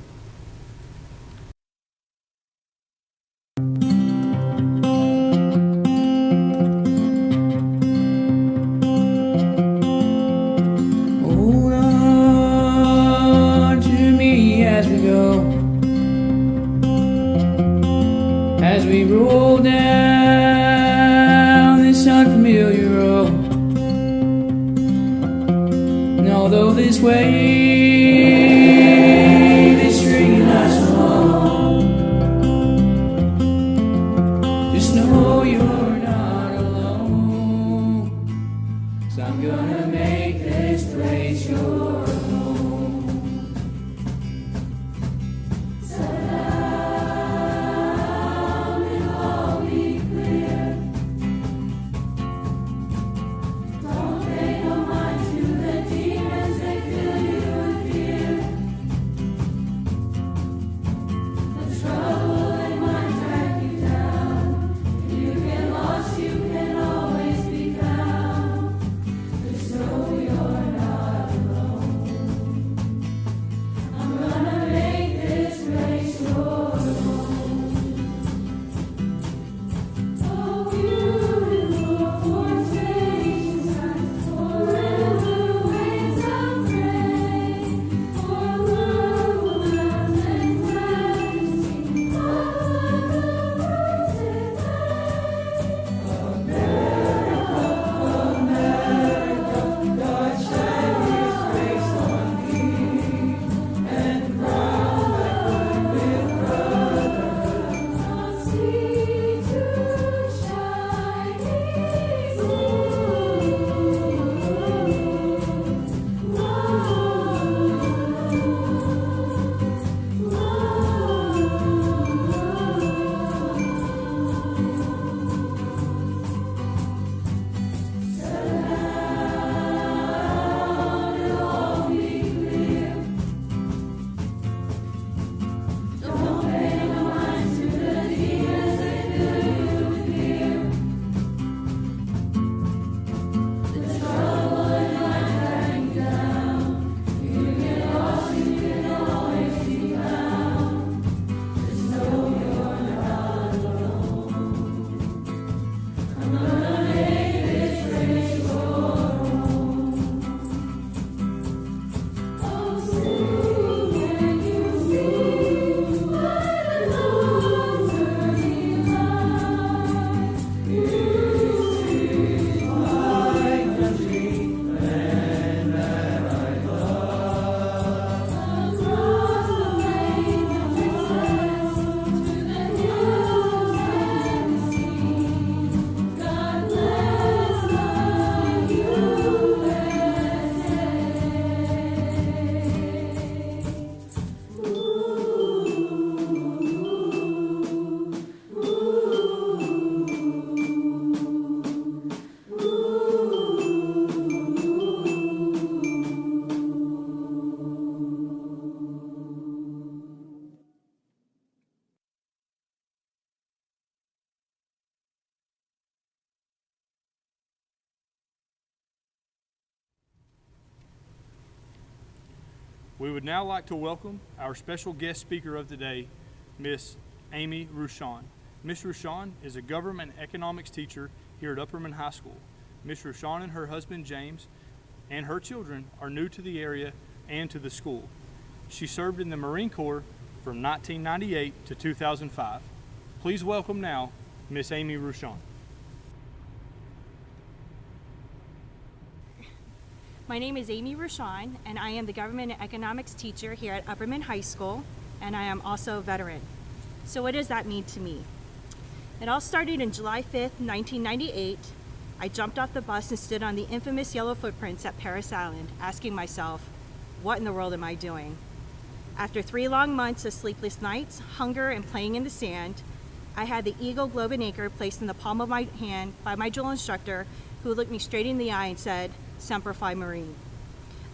We would now like to welcome our special guest speaker of the day, Miss Amy Ruchon. Miss Ruchon is a government economics teacher here at Upperman High School. Miss Ruchon and her husband James and her children are new to the area and to the school. She served in the Marine Corps from 1998 to 2005. Please welcome now Miss Amy Ruchon. My name is Amy Ruchon, and I am the government and economics teacher here at Upperman High School, and I am also a veteran. So what does that mean to me? It all started in July 5th, 1998. I jumped off the bus and stood on the infamous yellow footprints at Parris Island, asking myself, what in the world am I doing? After 3 long months of sleepless nights, hunger, and playing in the sand, I had the Eagle Globe and Anchor placed in the palm of my hand by my drill instructor, who looked me straight in the eye and said, Semper Fi Marine.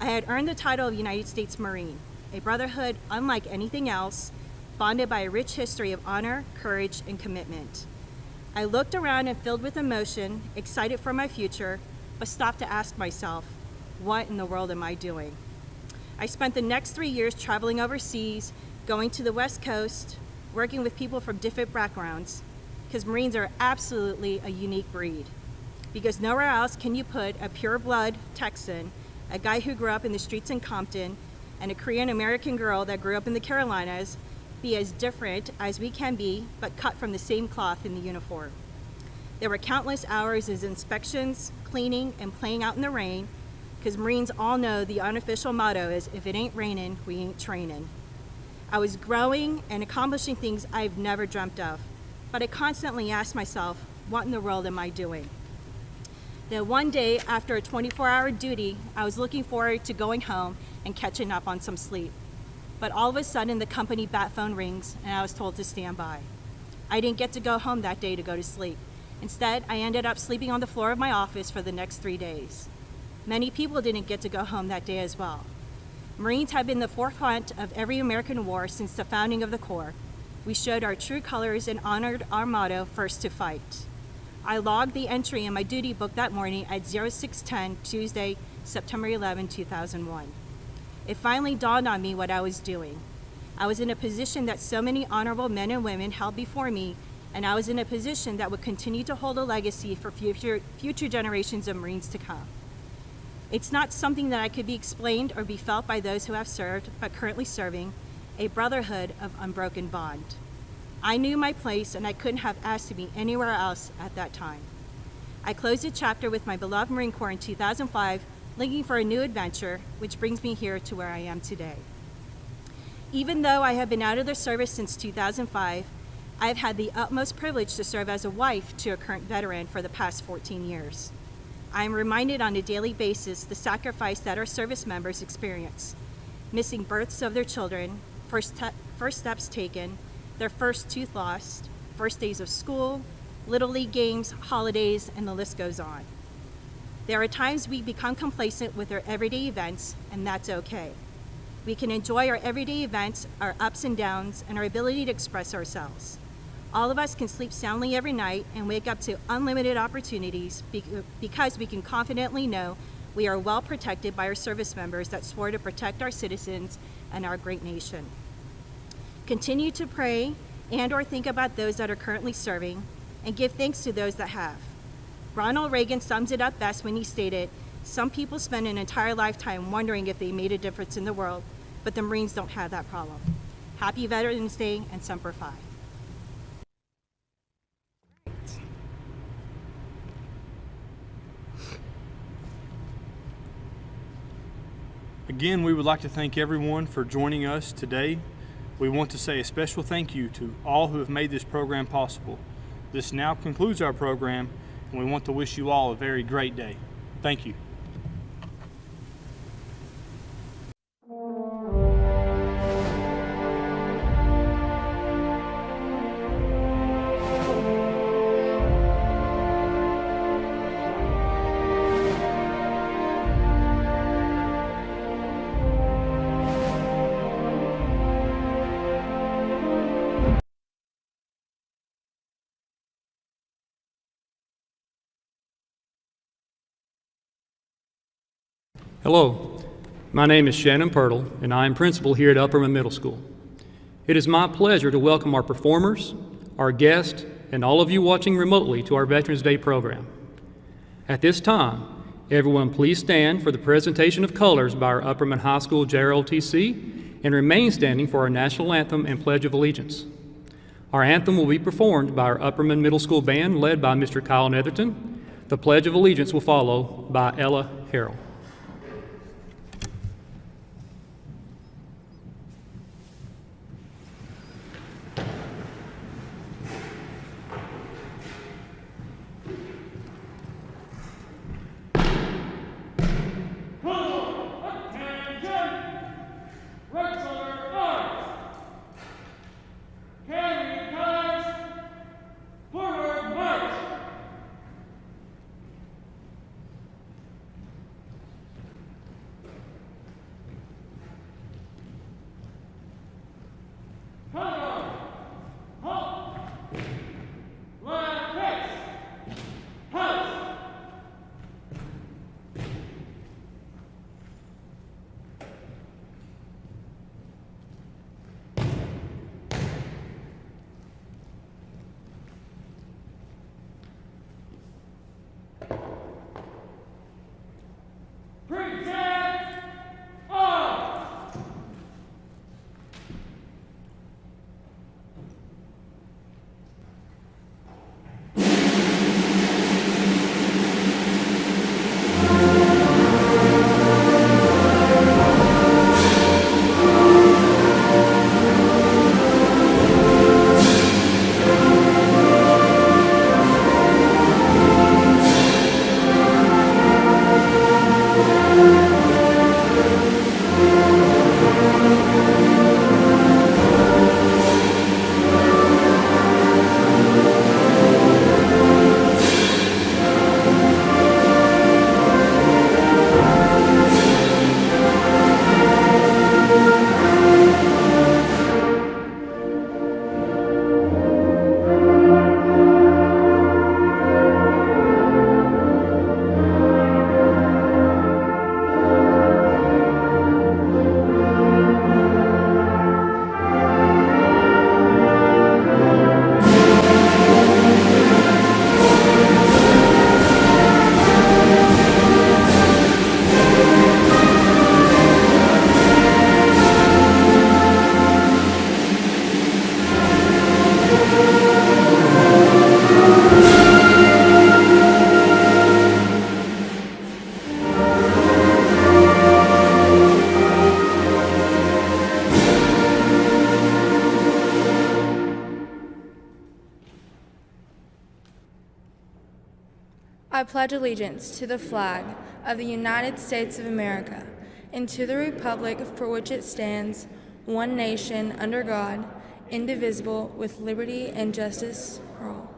I had earned the title of United States Marine, a brotherhood unlike anything else, bonded by a rich history of honor, courage, and commitment. I looked around and filled with emotion, excited for my future, but stopped to ask myself, what in the world am I doing? I spent the next 3 years traveling overseas, going to the West Coast, working with people from different backgrounds, because Marines are absolutely a unique breed. Because nowhere else can you put a pure blood Texan, a guy who grew up in the streets in Compton, and a Korean American girl that grew up in the Carolinas, be as different as we can be, but cut from the same cloth in the uniform. There were countless hours of inspections, cleaning, and playing out in the rain, because Marines all know the unofficial motto is, if it ain't raining, we ain't training. I was growing and accomplishing things I've never dreamt of, but I constantly asked myself, what in the world am I doing? Then one day, after a 24-hour duty, I was looking forward to going home and catching up on some sleep. But all of a sudden, the company bat phone rings, and I was told to stand by. I didn't get to go home that day to go to sleep. Instead, I ended up sleeping on the floor of my office for the next 3 days. Many people didn't get to go home that day as well. Marines have been the forefront of every American war since the founding of the Corps. We showed our true colors and honored our motto, first to fight. I logged the entry in my duty book that morning at 06:10, Tuesday, September 11, 2001. It finally dawned on me what I was doing. I was in a position that so many honorable men and women held before me, and I was in a position that would continue to hold a legacy for future generations of Marines to come. It's not something that could be explained or be felt by those who have served, but currently serving, a brotherhood of unbroken bond. I knew my place, and I couldn't have asked to be anywhere else at that time. I closed a chapter with my beloved Marine Corps in 2005, looking for a new adventure, which brings me here to where I am today. Even though I have been out of the service since 2005, I have had the utmost privilege to serve as a wife to a current veteran for the past 14 years. I am reminded on a daily basis the sacrifice that our service members experience, missing births of their children, first steps taken, their first tooth lost, first days of school, Little League games, holidays, and the list goes on. There are times we become complacent with our everyday events, and that's okay. We can enjoy our everyday events, our ups and downs, and our ability to express ourselves. All of us can sleep soundly every night and wake up to unlimited opportunities because we can confidently know we are well protected by our service members that swore to protect our citizens and our great nation. Continue to pray and or think about those that are currently serving, and give thanks to those that have. Ronald Reagan sums it up best when he stated, some people spend an entire lifetime wondering if they made a difference in the world, but the Marines don't have that problem. Happy Veterans Day and Semper Fi. Again, we would like to thank everyone for joining us today. We want to say a special thank you to all who have made this program possible. This now concludes our program, and we want to wish you all a very great day. Thank you. Hello, My name is Shannon Pirtle, and I am principal here at Upperman Middle School. It is my pleasure to welcome our performers, our guests, and all of you watching remotely to our Veterans Day program. At this time, everyone please stand for the presentation of colors by our Upperman High School JROTC and remain standing for our national anthem and Pledge of Allegiance. Our anthem will be performed by our Upperman Middle School band led by Mr. Kyle Netherton. The Pledge of Allegiance will follow by Ella Harrell. I pledge allegiance to the flag of the United States of America and to the republic for which it stands, one nation, under God, indivisible, with liberty and justice for all.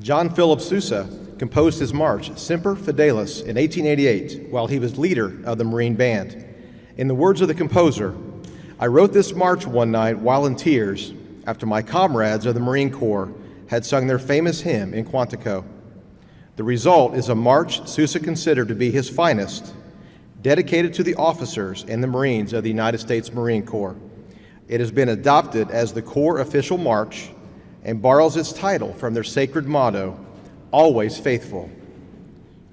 John Philip Sousa composed his march, Semper Fidelis, in 1888 while he was leader of the Marine Band. In the words of the composer, "I wrote this march one night while in tears after my comrades of the Marine Corps had sung their famous hymn in Quantico. The result is a march Sousa considered to be his finest, dedicated to the officers and the Marines of the United States Marine Corps. It has been adopted as the Corps official march and borrows its title from their sacred motto, Always Faithful.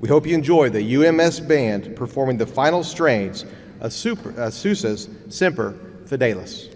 We hope you enjoy the UMS Band performing the final strains of Sousa's Semper Fidelis.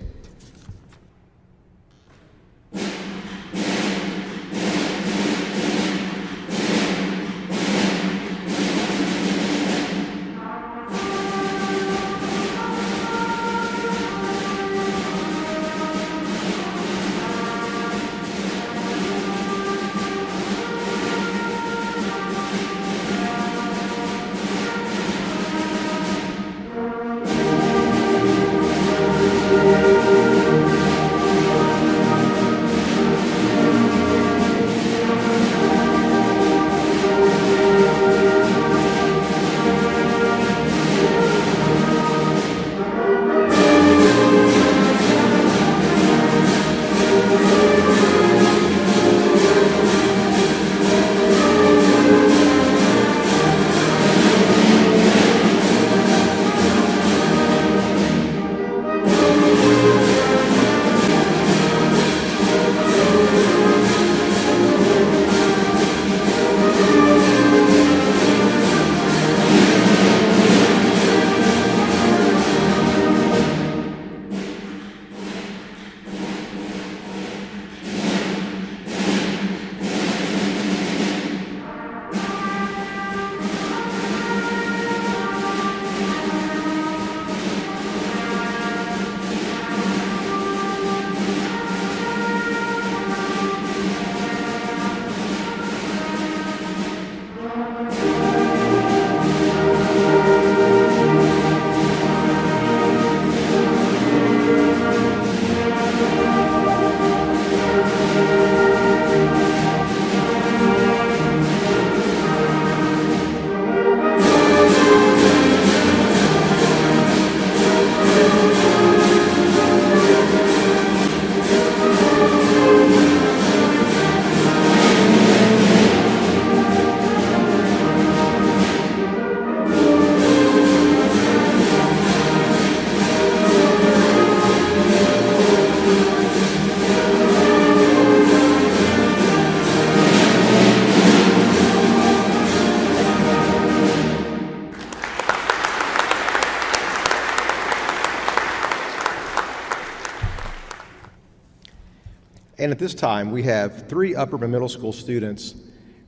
And at this time, we have 3 Upperman Middle School students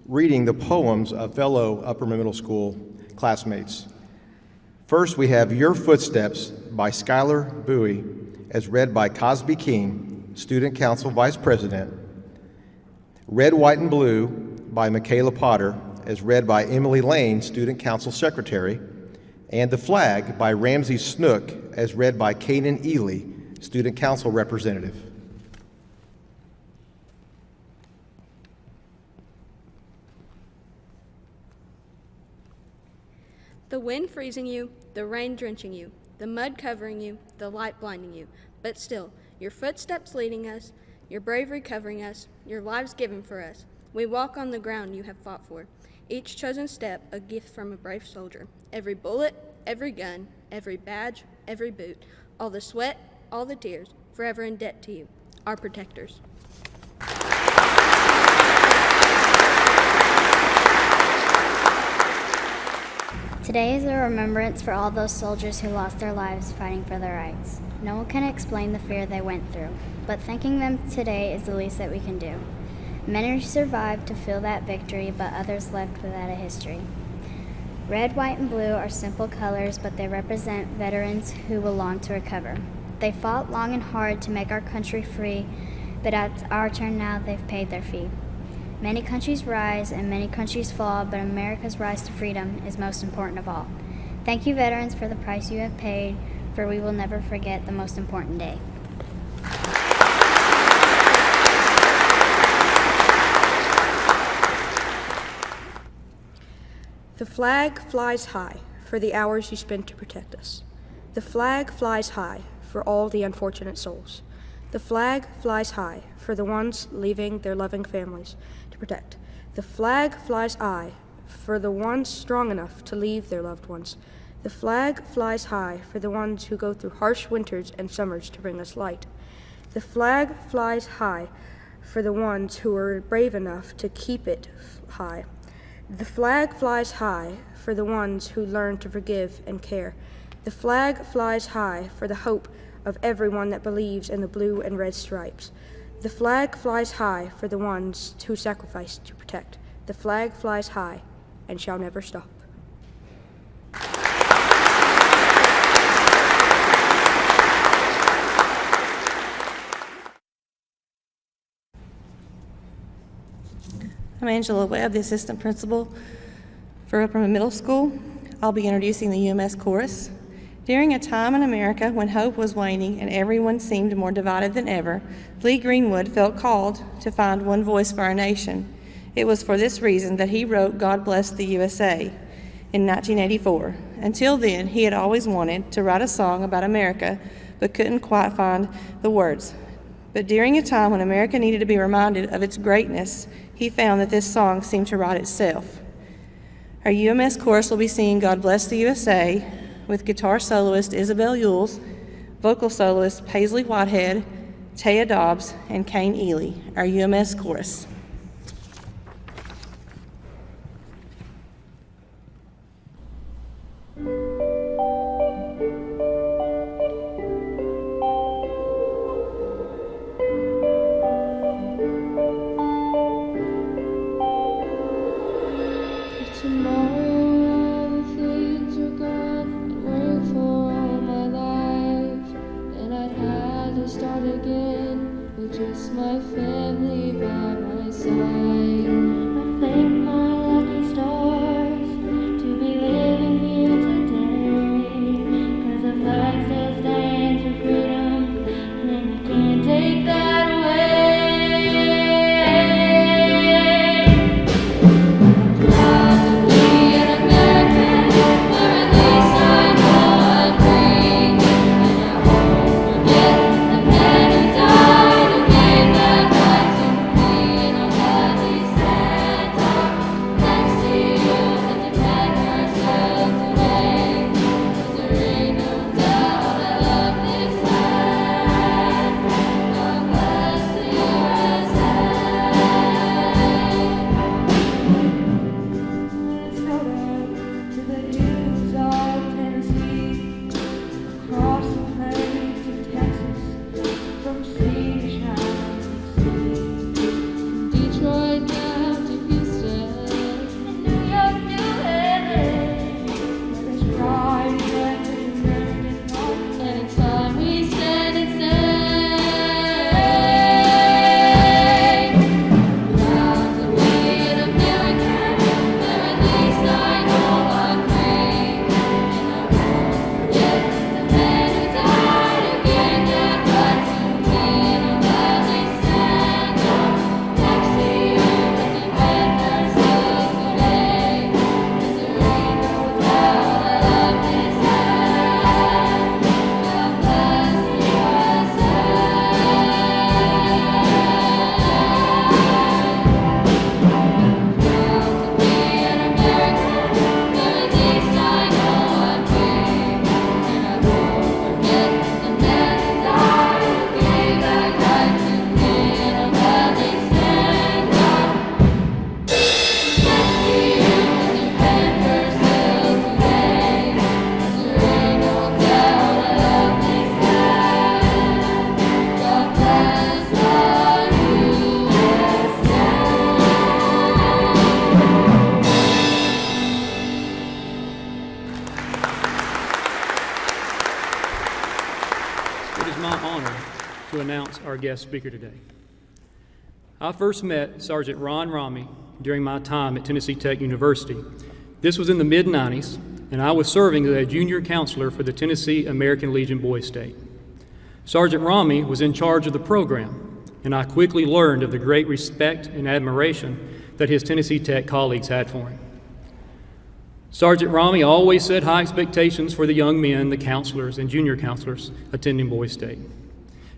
reading the poems of fellow Upperman Middle School classmates. First, we have Your Footsteps by Skylar Bowie, as read by Cosby King, Student Council Vice President. Red, White, and Blue by Michaela Potter, as read by Emily Lane, Student Council Secretary. And The Flag by Ramsey Snook, as read by Kanan Ely, Student Council Representative. The wind freezing you, the rain drenching you, the mud covering you, the light blinding you, but still, your footsteps leading us, your bravery covering us, your lives given for us. We walk on the ground you have fought for. Each chosen step, a gift from a brave soldier. Every bullet, every gun, every badge, every boot, all the sweat, all the tears, forever in debt to you, our protectors. Today is a remembrance for all those soldiers who lost their lives fighting for their rights. No one can explain the fear they went through, but thanking them today is the least that we can do. Many survived to feel that victory, but others left without a history. Red, white, and blue are simple colors, but they represent veterans who will long to recover. They fought long and hard to make our country free, but it's our turn now. They've paid their fee. Many countries rise and many countries fall, but America's rise to freedom is most important of all. Thank you, veterans, for the price you have paid, for we will never forget the most important day. The flag flies high for the hours you spent to protect us. The flag flies high for all the unfortunate souls. The flag flies high for the ones leaving their loving families to protect. The flag flies high for the ones strong enough to leave their loved ones. The flag flies high for the ones who go through harsh winters and summers to bring us light. The flag flies high for the ones who are brave enough to keep it high. The flag flies high for the ones who learn to forgive and care. The flag flies high for the hope of everyone that believes in the blue and red stripes. The flag flies high for the ones who sacrifice to protect. The flag flies high and shall never stop. I'm Angela Webb, the assistant principal for Upperman Middle School. I'll be introducing the UMS chorus. During a time in America when hope was waning and everyone seemed more divided than ever, Lee Greenwood felt called to find one voice for our nation. It was for this reason that he wrote God Bless the USA in 1984. Until then, he had always wanted to write a song about America, but couldn't quite find the words. But during a time when America needed to be reminded of its greatness, he found that this song seemed to write itself. Our UMS chorus will be singing God Bless the USA with guitar soloist Isabel Yules, vocal soloist Paisley Whitehead, Taya Dobbs, and Kane Ely. Our UMS chorus. Start again with just my family by my my honor to announce our guest speaker today. I first met Sergeant Ron Ramey during my time at Tennessee Tech University. This was in the mid-90s, and I was serving as a junior counselor for the Tennessee American Legion Boys State. Sergeant Ramey was in charge of the program, and I quickly learned of the great respect and admiration that his Tennessee Tech colleagues had for him. Sergeant Ramey always set high expectations for the young men, the counselors, and junior counselors attending Boys State.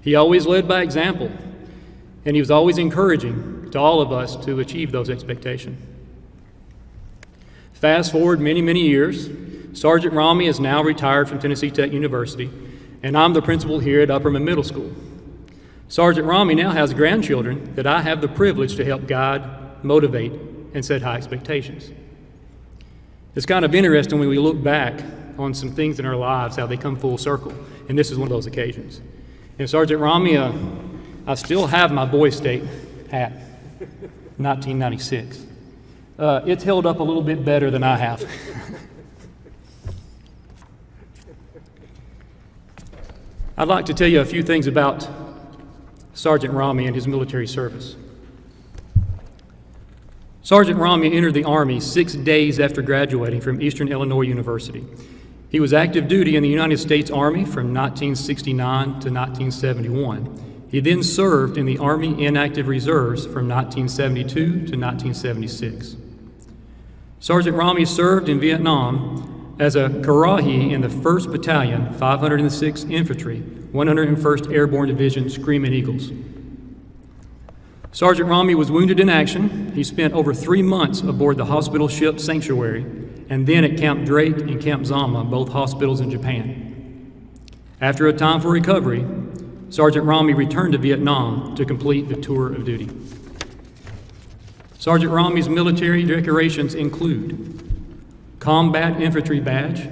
He always led by example, and he was always encouraging to all of us to achieve those expectations. Fast forward many, many years, Sergeant Ramey is now retired from Tennessee Tech University, and I'm the principal here at Upperman Middle School. Sergeant Ramey now has grandchildren that I have the privilege to help guide, motivate, and set high expectations. It's kind of interesting when we look back on some things in our lives, how they come full circle, and this is one of those occasions. And Sergeant Ramey, I still have my Boys State hat, 1996. It's held up a little bit better than I have. I'd like to tell you a few things about Sergeant Ramey and his military service. Sergeant Ramey entered the Army 6 days after graduating from Eastern Illinois University. He was active duty in the United States Army from 1969 to 1971. He then served in the Army Inactive Reserves from 1972 to 1976. Sergeant Ramey served in Vietnam as a Karahi in the 1st Battalion, 506th Infantry, 101st Airborne Division, Screaming Eagles. Sergeant Ramey was wounded in action. He spent over 3 months aboard the hospital ship Sanctuary and then at Camp Drake and Camp Zama, both hospitals in Japan. After a time for recovery, Sergeant Ramey returned to Vietnam to complete the tour of duty. Sergeant Ramey's military decorations include Combat Infantry Badge,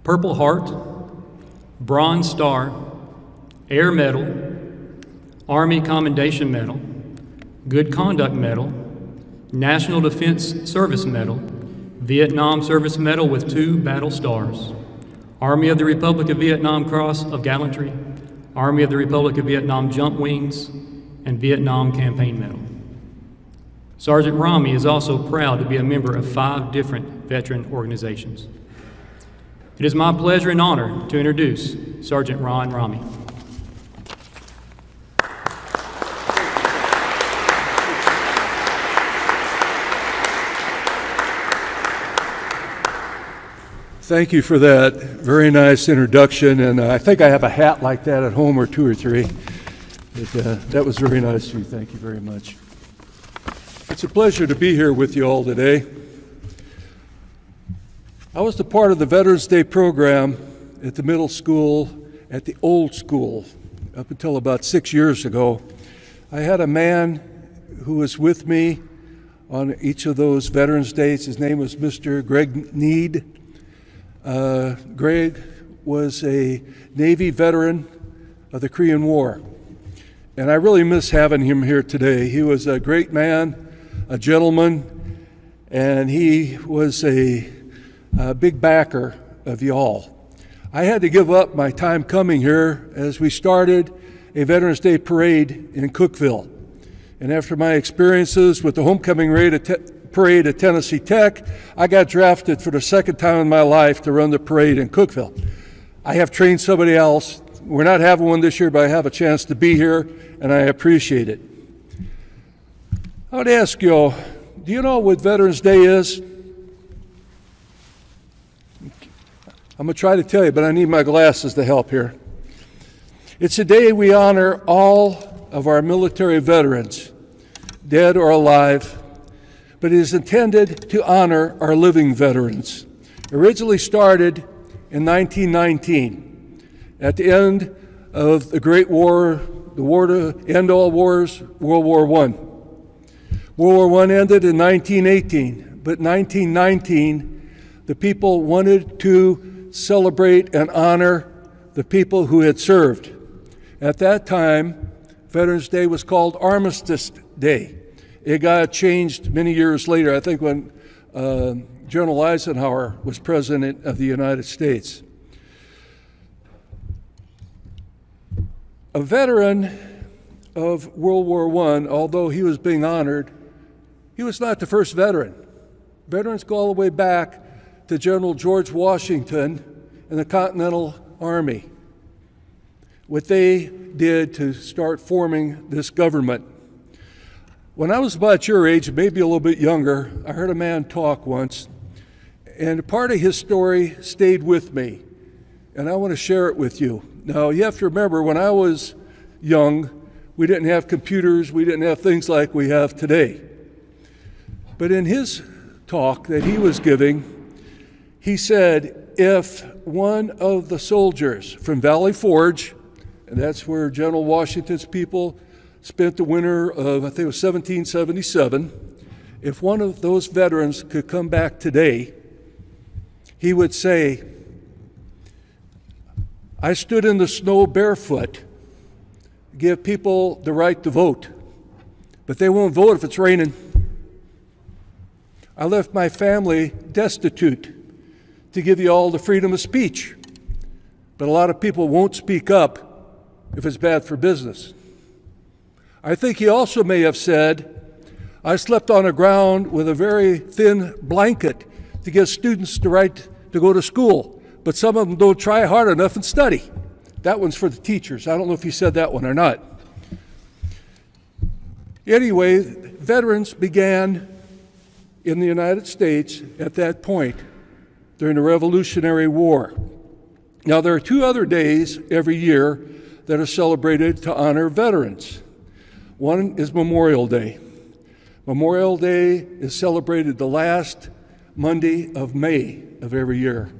Purple Heart, Bronze Star, Air Medal, Army Commendation Medal, Good Conduct Medal, National Defense Service Medal, Vietnam Service Medal with 2 Battle Stars, Army of the Republic of Vietnam Cross of Gallantry, Army of the Republic of Vietnam Jump Wings, and Vietnam Campaign Medal. Sergeant Ramey is also proud to be a member of 5 different veteran organizations. It is my pleasure and honor to introduce Sergeant Ron Ramey. Thank you for that very nice introduction, and I think I have a hat like that at home or 2 or 3. But, that was very nice of you. Thank you very much. It's a pleasure to be here with you all today. I was a part of the Veterans Day program at the middle school, at the old school, up until about 6 years ago. I had a man who was with me on each of those Veterans Days. His name was Mr. Greg Need. Greg was a Navy veteran of the Korean War, and I really miss having him here today. He was a great man, a gentleman, and he was a big backer of y'all. I had to give up my time coming here as we started a Veterans Day parade in Cookeville, and after my experiences with the homecoming parade at Tennessee Tech, I got drafted for the 2nd time in my life to run the parade in Cookeville. I have trained somebody else. We're not having one this year, but I have a chance to be here, and I appreciate it. I would ask you all, do you know what Veterans Day is? I'm going to try to tell you, but I need my glasses to help here. It's a day we honor all of our military veterans, dead or alive, but it is intended to honor our living veterans. Originally started in 1919, at the end of the Great War, the war to end all wars, World War I. World War I ended in 1918, but 1919, the people wanted to celebrate and honor the people who had served. At that time, Veterans Day was called Armistice Day. It got changed many years later, I think when General Eisenhower was President of the United States. A veteran of World War I, although he was being honored, he was not the first veteran. Veterans go all the way back to General George Washington and the Continental Army, what they did to start forming this government. When I was about your age, maybe a little bit younger, I heard a man talk once, and part of his story stayed with me, and I want to share it with you. Now, you have to remember, when I was young, we didn't have computers, we didn't have things like we have today. But in his talk that he was giving, he said, if one of the soldiers from Valley Forge, and that's where General Washington's people spent the winter of, I think it was 1777, if one of those veterans could come back today, he would say, I stood in the snow barefoot, give people the right to vote, but they won't vote if it's raining. I left my family destitute to give you all the freedom of speech, but a lot of people won't speak up if it's bad for business. I think he also may have said, I slept on the ground with a very thin blanket to give students the right to go to school, but some of them don't try hard enough and study. That one's for the teachers. I don't know if he said that one or not. Anyway, veterans began in the United States at that point during the Revolutionary War. Now, there are two other days every year that are celebrated to honor veterans. One is Memorial Day. Memorial Day is celebrated the last Monday of May of every year.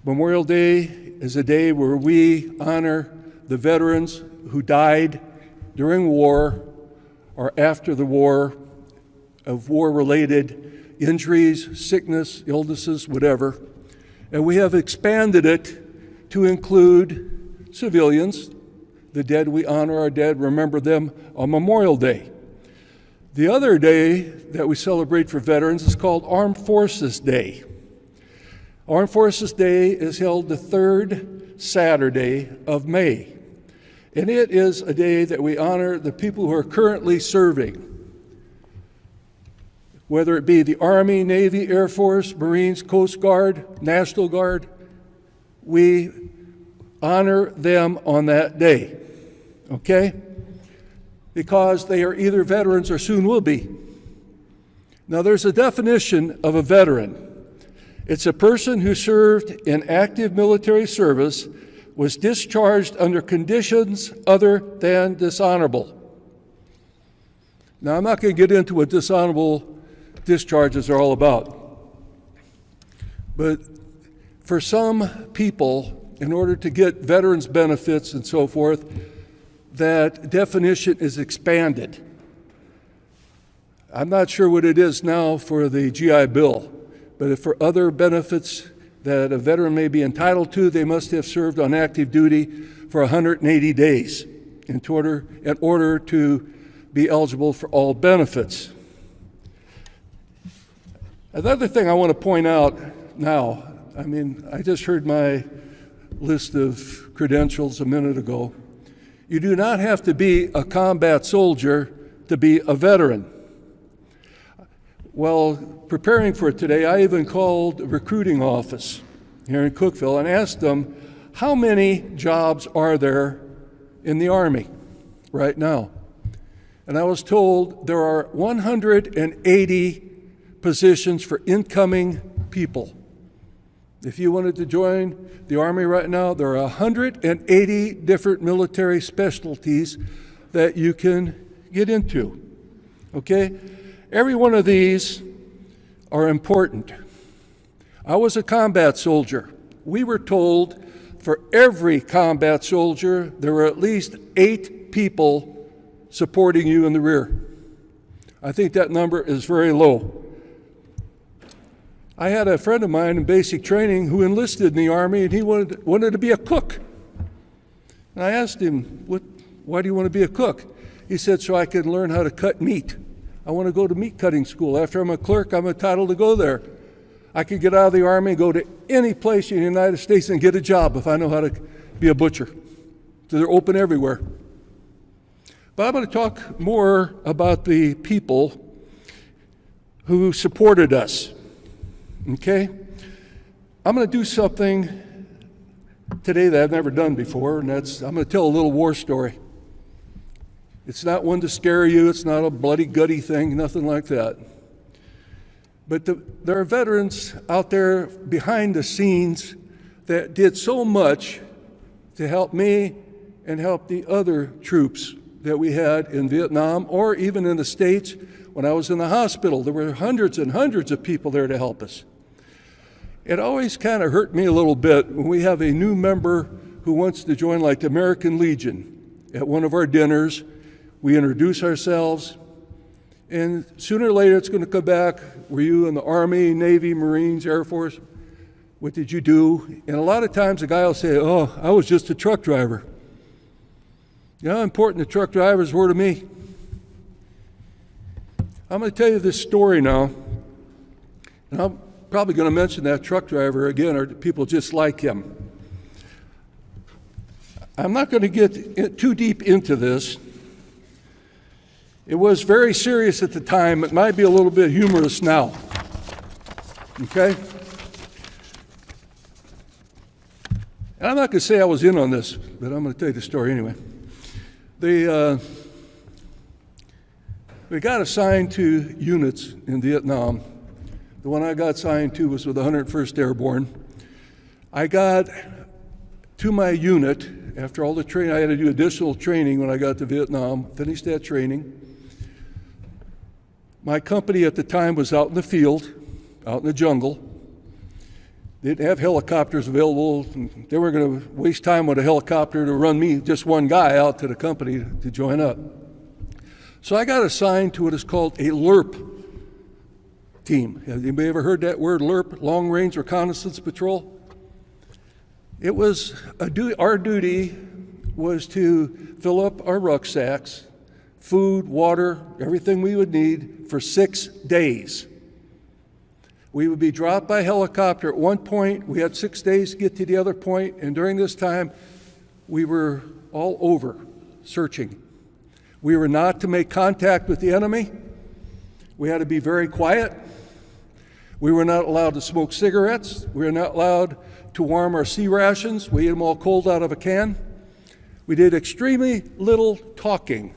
Memorial Day is a day where we honor the veterans who died during war or after the war of war-related injuries, sickness, illnesses, whatever. And we have expanded it to include civilians. The dead, we honor our dead, remember them on Memorial Day. The other day that we celebrate for veterans is called Armed Forces Day. Armed Forces Day is held the third Saturday of May. And it is a day that we honor the people who are currently serving, whether it be the Army, Navy, Air Force, Marines, Coast Guard, National Guard. We honor them on that day, okay? Because they are either veterans or soon will be. Now, there's a definition of a veteran. It's a person who served in active military service, was discharged under conditions other than dishonorable. Now, I'm not going to get into what dishonorable discharges are all about. But for some people, in order to get veterans benefits and so forth, that definition is expanded. I'm not sure what it is now for the GI Bill, but if for other benefits that a veteran may be entitled to, they must have served on active duty for 180 days in order to be eligible for all benefits. Another thing I want to point out now, I just heard my list of credentials a minute ago. You do not have to be a combat soldier to be a veteran. Well, preparing for today, I even called a recruiting office here in Cookeville and asked them, how many jobs are there in the Army right now? And I was told there are 180 positions for incoming people. If you wanted to join the Army right now, there are 180 different military specialties that you can get into, okay? Every one of these are important. I was a combat soldier. We were told for every combat soldier, there were at least 8 people supporting you in the rear. I think that number is very low. I had a friend of mine in basic training who enlisted in the Army, and he wanted to be a cook. And I asked him, why do you want to be a cook? He said, so I can learn how to cut meat. I want to go to meat cutting school. After I'm a clerk, I'm entitled to go there. I could get out of the Army and go to any place in the United States and get a job if I know how to be a butcher. So they're open everywhere. But I'm going to talk more about the people who supported us. Okay? I'm going to do something today that I've never done before, and that's I'm going to tell a little war story. It's not one to scare you. It's not a bloody, gutty thing, nothing like that. But there are veterans out there behind the scenes that did so much to help me and help the other troops that we had in Vietnam or even in the States. When I was in the hospital, there were hundreds and hundreds of people there to help us. It always kind of hurt me a little bit when we have a new member who wants to join, like the American Legion. At one of our dinners, we introduce ourselves, and sooner or later it's going to come back. Were you in the Army, Navy, Marines, Air Force? What did you do? And a lot of times the guy will say, oh, I was just a truck driver. You know how important the truck drivers were to me? I'm going to tell you this story now, and I'm probably going to mention that truck driver again, or people just like him. I'm not going to get too deep into this. It was very serious at the time. It might be a little bit humorous now. Okay? And I'm not going to say I was in on this, but I'm going to tell you the story anyway. We got assigned to units in Vietnam. The one I got assigned to was with the 101st Airborne. I got to my unit after all the training. I had to do additional training when I got to Vietnam, finished that training. My company at the time was out in the field, out in the jungle. They didn't have helicopters available. They weren't going to waste time with a helicopter to run me, just one guy, out to the company to join up. So I got assigned to what is called a LRP team. Have anybody ever heard that word, LRP, Long Range Reconnaissance Patrol? It was our duty was to fill up our rucksacks, food, water, everything we would need for 6 days. We would be dropped by helicopter at one point. We had 6 days to get to the other point, and during this time, we were all over searching. We were not to make contact with the enemy. We had to be very quiet. We were not allowed to smoke cigarettes. We were not allowed to warm our sea rations. We ate them all cold out of a can. We did extremely little talking.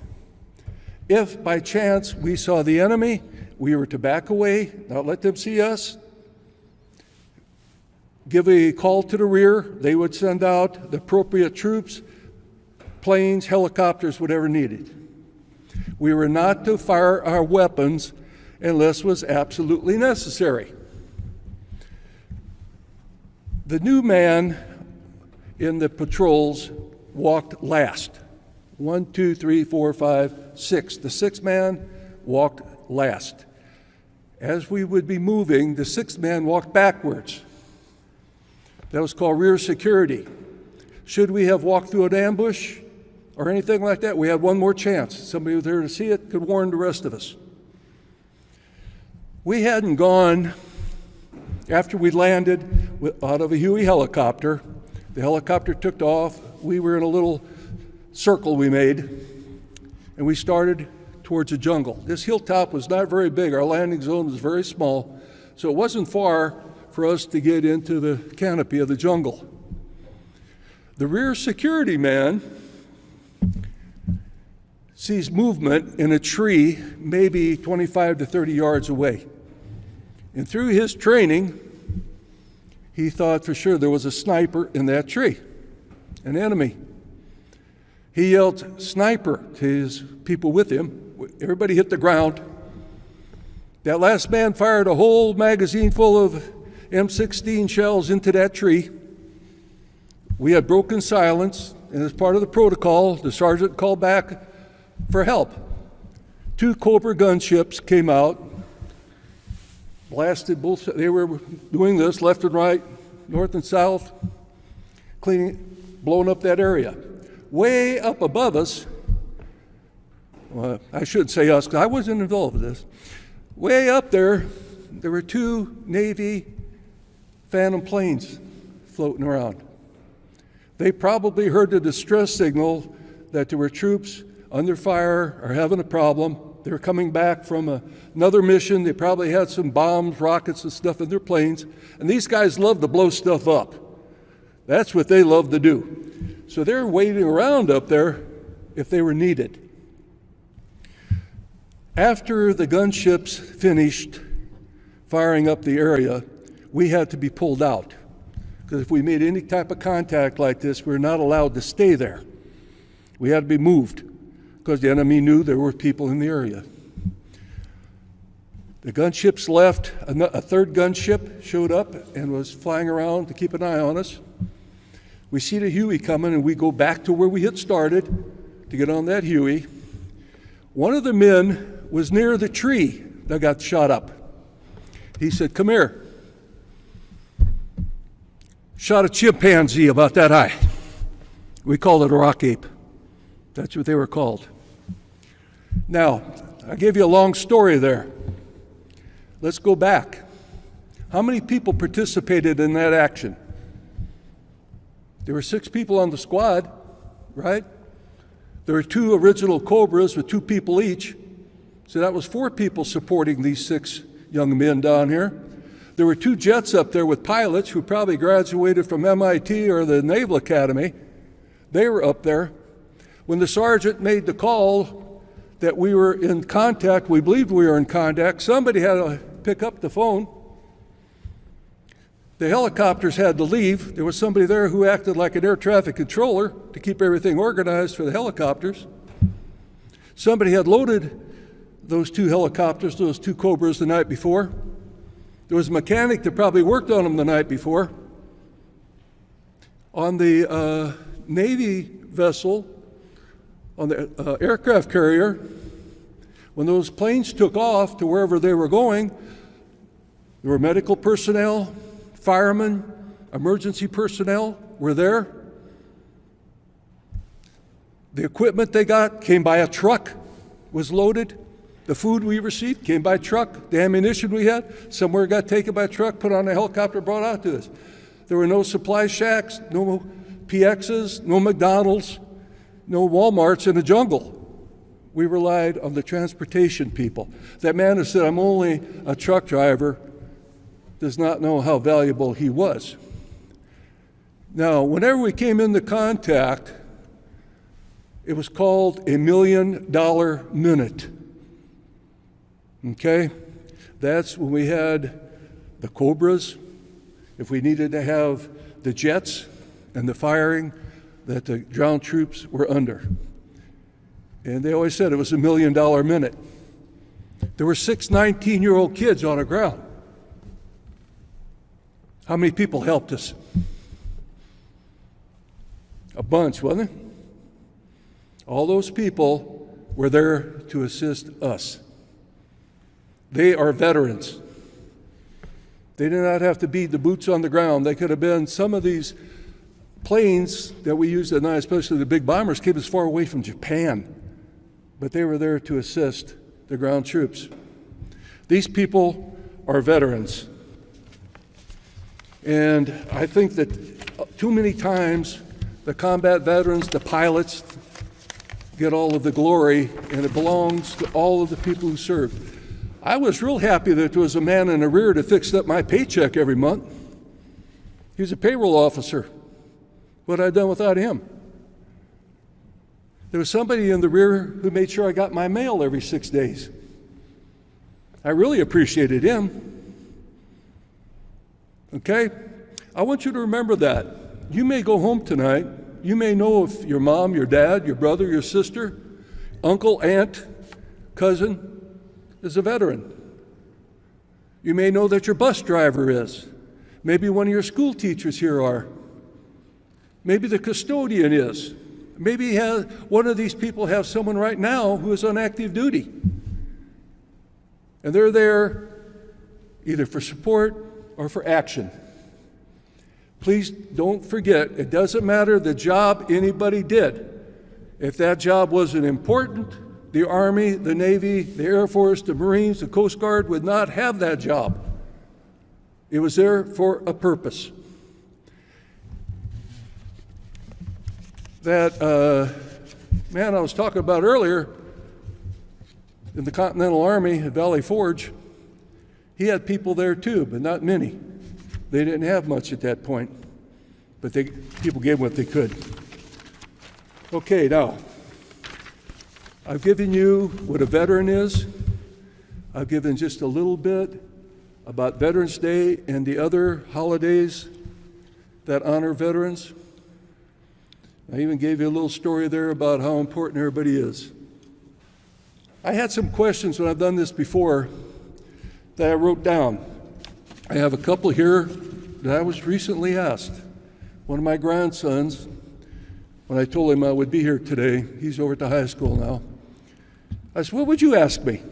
If by chance we saw the enemy, we were to back away, not let them see us, give a call to the rear. They would send out the appropriate troops, planes, helicopters, whatever needed. We were not to fire our weapons unless it was absolutely necessary. The new man in the patrols walked last. 1, 2, 3, 4, 5, 6. The sixth man walked last. As we would be moving, the sixth man walked backwards. That was called rear security. Should we have walked through an ambush or anything like that, we had one more chance. Somebody was there to see it, could warn the rest of us. We hadn't gone, after we landed out of a Huey helicopter, the helicopter took off. We were in a little circle we made, and we started towards the jungle. This hilltop was not very big. Our landing zone was very small, so it wasn't far for us to get into the canopy of the jungle. The rear security man sees movement in a tree maybe 25 to 30 yards away. And through his training, he thought for sure there was a sniper in that tree, an enemy. He yelled, "Sniper," to his people with him. Everybody hit the ground. That last man fired a whole magazine full of M16 shells into that tree. We had broken silence, and as part of the protocol, the sergeant called back for help. 2 Cobra gunships came out, blasted both. They were doing this left and right, north and south, blowing up that area. Way up above us, well, I shouldn't say us because I wasn't involved with this. Way up there were 2 Navy Phantom planes floating around. They probably heard the distress signal that there were troops under fire or having a problem. They were coming back from another mission. They probably had some bombs, rockets, and stuff in their planes. And these guys love to blow stuff up. That's what they love to do. So they're waiting around up there if they were needed. After the gunships finished firing up the area, we had to be pulled out. Because if we made any type of contact like this, we were not allowed to stay there. We had to be moved because the enemy knew there were people in the area. The gunships left. A third gunship showed up and was flying around to keep an eye on us. We see the Huey coming, and we go back to where we had started to get on that Huey. One of the men was near the tree that got shot up. He said, "Come here." Shot a chimpanzee about that high. We called it a rock ape. That's what they were called. Now, I gave you a long story there. Let's go back. How many people participated in that action? There were 6 people on the squad, right? There were 2 original Cobras with 2 people each. So that was 4 people supporting these 6 young men down here. There were 2 jets up there with pilots who probably graduated from MIT or the Naval Academy. They were up there. When the sergeant made the call that we were in contact, we believed we were in contact, somebody had to pick up the phone. The helicopters had to leave. There was somebody there who acted like an air traffic controller to keep everything organized for the helicopters. Somebody had loaded those 2 helicopters, those 2 Cobras, the night before. There was a mechanic that probably worked on them the night before. On the Navy vessel, on the aircraft carrier, when those planes took off to wherever they were going, there were medical personnel, firemen, emergency personnel were there. The equipment they got came by a truck, was loaded. The food we received came by truck. The ammunition we had, somewhere got taken by truck, put on a helicopter, brought out to us. There were no supply shacks, no PXs, no McDonald's, no Walmarts in the jungle. We relied on the transportation people. That man who said, "I'm only a truck driver," does not know how valuable he was. Now, whenever we came into contact, it was called a $1 million minute. Okay? That's when we had the Cobras, if we needed to have the jets and the firing that the ground troops were under. And they always said it was a $1 million minute. There were 6 19-year-old kids on the ground. How many people helped us? A bunch, wasn't it? All those people were there to assist us. They are veterans. They did not have to be the boots on the ground. They could have been some of these planes that we used at night, especially the big bombers, came as far away from Japan. But they were there to assist the ground troops. These people are veterans. And I think that too many times the combat veterans, the pilots, get all of the glory, and it belongs to all of the people who served. I was real happy that there was a man in the rear that fixed up my paycheck every month. He was a payroll officer. What had I done without him? There was somebody in the rear who made sure I got my mail every 6 days. I really appreciated him. Okay? I want you to remember that. You may go home tonight. You may know if your mom, your dad, your brother, your sister, uncle, aunt, cousin is a veteran. You may know that your bus driver is. Maybe one of your school teachers here are. Maybe the custodian is. Maybe one of these people have someone right now who is on active duty. And they're there either for support or for action. Please don't forget, it doesn't matter the job anybody did. If that job wasn't important, the Army, the Navy, the Air Force, the Marines, the Coast Guard would not have that job. It was there for a purpose. that man I was talking about earlier in the Continental Army at Valley Forge, he had people there too, but not many. They didn't have much at that point, but people gave what they could. Okay, now, I've given you what a veteran is. I've given just a little bit about Veterans Day and the other holidays that honor veterans. I even gave you a little story there about how important everybody is. I had some questions when I've done this before that I wrote down. I have a couple here that I was recently asked. One of my grandsons, when I told him I would be here today, he's over at the high school now. I said, what would you ask me?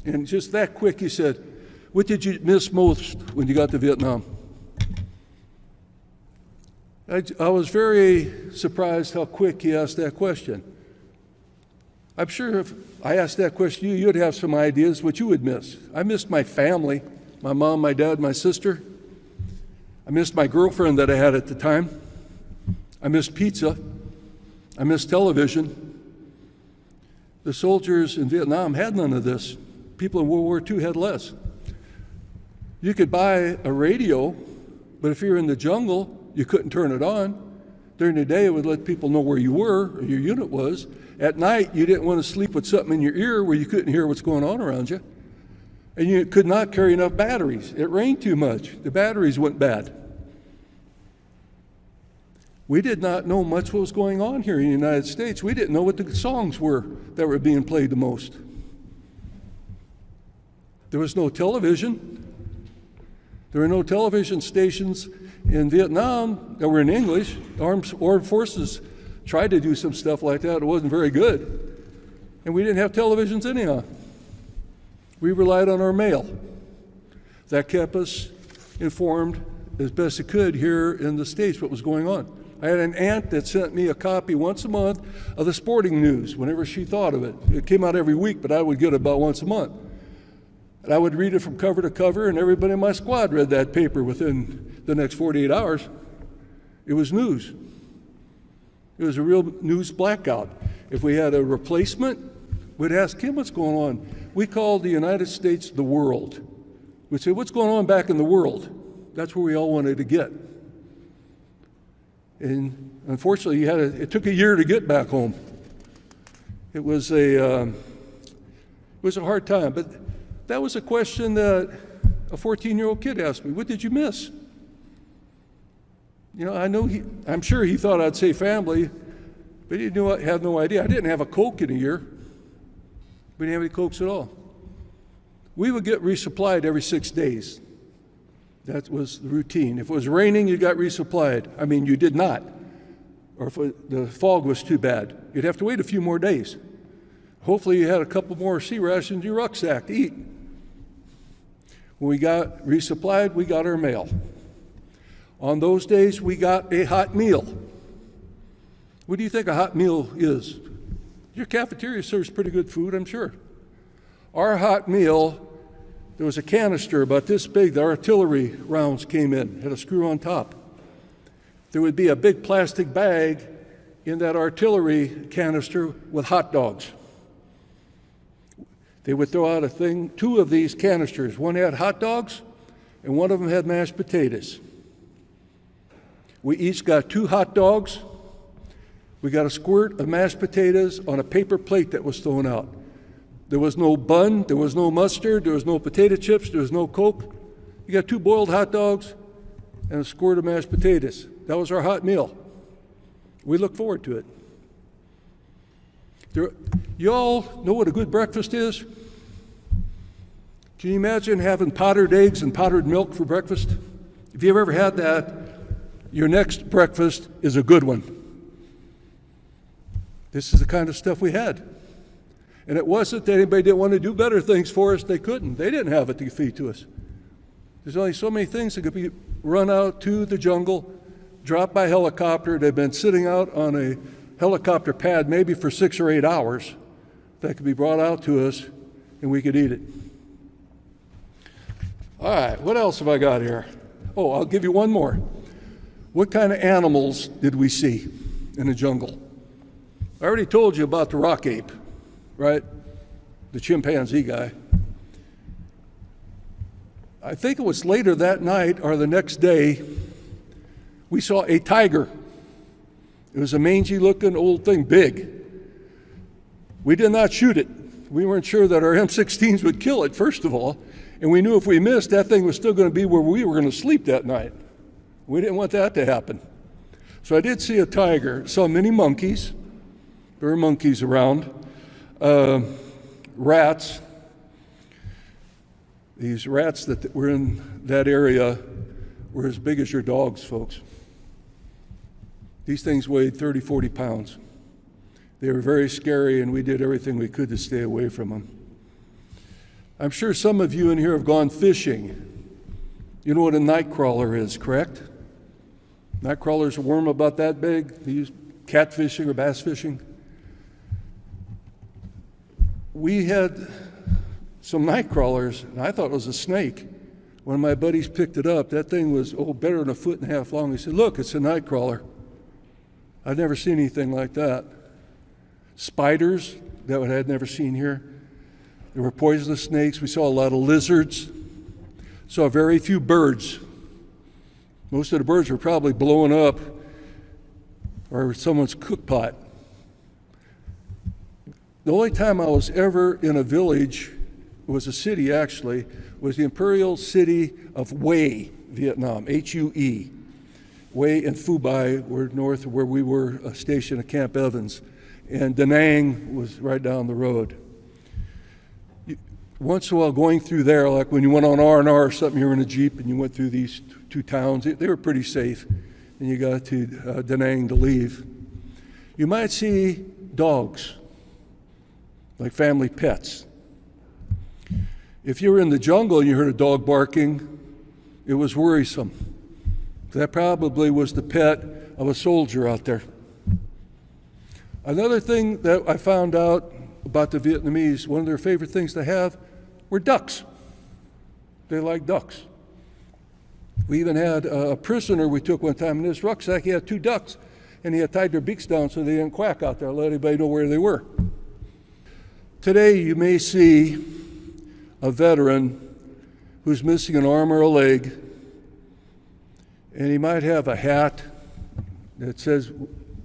And just that quick, he said, what did you miss most when you got to Vietnam? I was very surprised how quick he asked that question. I'm sure if I asked that question to you, you'd have some ideas what you would miss. I missed my family, my mom, my dad, my sister. I missed my girlfriend that I had at the time. I missed pizza. I missed television. The soldiers in Vietnam had none of this. People in World War II had less. You could buy a radio, but if you're in the jungle, you couldn't turn it on. During the day, it would let people know where you were or your unit was. At night, you didn't want to sleep with something in your ear where you couldn't hear what's going on around you. And you could not carry enough batteries. It rained too much. The batteries went bad. We did not know much what was going on here in the United States. We didn't know what the songs were that were being played the most. There was no television. There were no television stations in Vietnam that were in English. Armed forces tried to do some stuff like that. It wasn't very good. And we didn't have televisions anyhow. We relied on our mail. That kept us informed as best it could here in the States what was going on. I had an aunt that sent me a copy once a month of the sporting news whenever she thought of it. It came out every week, but I would get it about once a month. And I would read it from cover to cover, and everybody in my squad read that paper within the next 48 hours. It was news. It was a real news blackout. If we had a replacement, we'd ask him what's going on. We called the United States the world. We'd say, what's going on back in the world? That's where we all wanted to get. And unfortunately, it took a year to get back home. It was a hard time, but that was a question that a 14-year-old kid asked me. What did you miss? You know, I'm sure he thought I'd say family, but he had no idea. I didn't have a Coke in a year. We didn't have any Cokes at all. We would get resupplied every 6 days. That was the routine. If it was raining, you got resupplied. I mean, you did not. Or if the fog was too bad, you'd have to wait a few more days. Hopefully you had a couple more sea rations in your rucksack to eat. When we got resupplied, we got our mail. On those days, we got a hot meal. What do you think a hot meal is? Your cafeteria serves pretty good food, I'm sure. Our hot meal, there was a canister about this big. The artillery rounds came in, had a screw on top. There would be a big plastic bag in that artillery canister with hot dogs. They would throw out two of these canisters. One had hot dogs, and one of them had mashed potatoes. We each got 2 hot dogs. We got a squirt of mashed potatoes on a paper plate that was thrown out. There was no bun, there was no mustard, there was no potato chips, there was no Coke. You got 2 boiled hot dogs and a squirt of mashed potatoes. That was our hot meal. We look forward to it. You all know what a good breakfast is? Can you imagine having powdered eggs and powdered milk for breakfast? If you've ever had that, your next breakfast is a good one. This is the kind of stuff we had. And it wasn't that anybody didn't want to do better things for us. They couldn't. They didn't have it to feed to us. There's only so many things that could be run out to the jungle, dropped by helicopter. They've been sitting out on a helicopter pad maybe for 6 or 8 hours that could be brought out to us and we could eat it. All right, what else have I got here? Oh, I'll give you one more. What kind of animals did we see? in the jungle. I already told you about the rock ape, right? The chimpanzee guy. I think it was later that night or the next day, we saw a tiger. It was a mangy looking old thing, big. We did not shoot it. We weren't sure that our M16s would kill it, first of all. And we knew if we missed, that thing was still going to be where we were going to sleep that night. We didn't want that to happen. So I did see a tiger, saw many monkeys. There were monkeys around. Rats. These rats that were in that area were as big as your dogs, folks. These things weighed 30, 40 pounds. They were very scary, and we did everything we could to stay away from them. I'm sure some of you in here have gone fishing. You know what a night crawler is, correct? Night crawler's a worm about that big. They use catfishing or bass fishing. We had some night crawlers, and I thought it was a snake. One of my buddies picked it up. That thing was, better than 1.5 feet long. He said, "Look, it's a night crawler." I'd never seen anything like that. Spiders that I had never seen here. There were poisonous snakes. We saw a lot of lizards. Saw very few birds. Most of the birds were probably blowing up or someone's cook pot. The only time I was ever in a village, it was a city actually, was the Imperial City of Hue, Vietnam, Hue. Hue and Phu Bai were north of where we were stationed at Camp Evans, and Da Nang was right down the road. Once in a while going through there, like when you went on R&R or something, you were in a Jeep and you went through these two towns, they were pretty safe, and you got to Da Nang to leave. You might see dogs, like family pets. If you were in the jungle and you heard a dog barking, it was worrisome. That probably was the pet of a soldier out there. Another thing that I found out about the Vietnamese, one of their favorite things to have were ducks. They like ducks. We even had a prisoner we took one time in his rucksack. He had 2 ducks, and he had tied their beaks down so they didn't quack out there, let anybody know where they were. Today, you may see a veteran who's missing an arm or a leg, and he might have a hat that says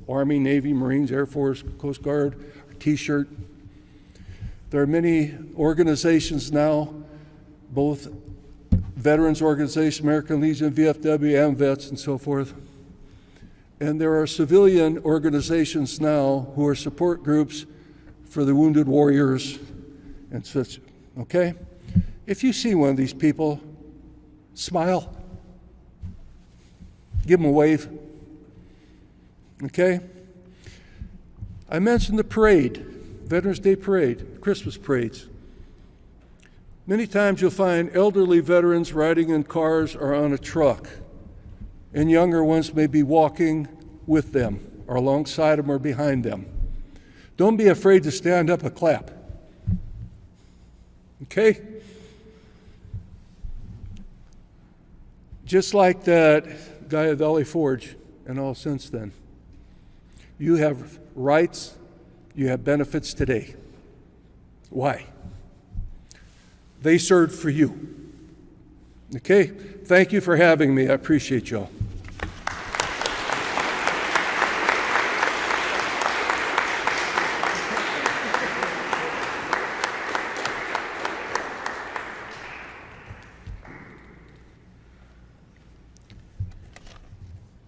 Army, Navy, Marines, Air Force, Coast Guard, or T-shirt. There are many organizations now, both veterans organizations, American Legion, VFW, AMVETS, and so forth. And there are civilian organizations now who are support groups for the wounded warriors and such, okay? If you see one of these people, smile. Give them a wave, okay? I mentioned the parade, Veterans Day Parade, Christmas parades. Many times you'll find elderly veterans riding in cars or on a truck, and younger ones may be walking with them or alongside them or behind them. Don't be afraid to stand up and clap, okay? Just like that guy at Valley Forge and all since then. You have rights, you have benefits today. Why? They served for you. Okay? Thank you for having me. I appreciate y'all.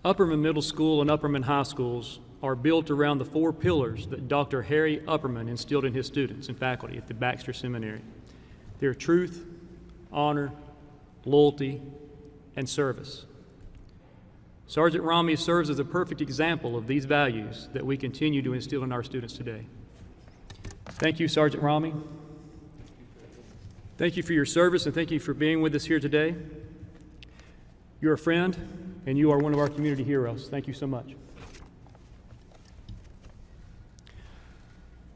Upperman Middle School and Upperman High Schools are built around the 4 pillars that Dr. Harry Upperman instilled in his students and faculty at the Baxter Seminary. They're truth, honor, loyalty, and service. Sergeant Rami serves as a perfect example of these values that we continue to instill in our students today. Thank you, Sergeant Rami. Thank you for your service, and thank you for being with us here today. You're a friend, and you are one of our community heroes. Thank you so much.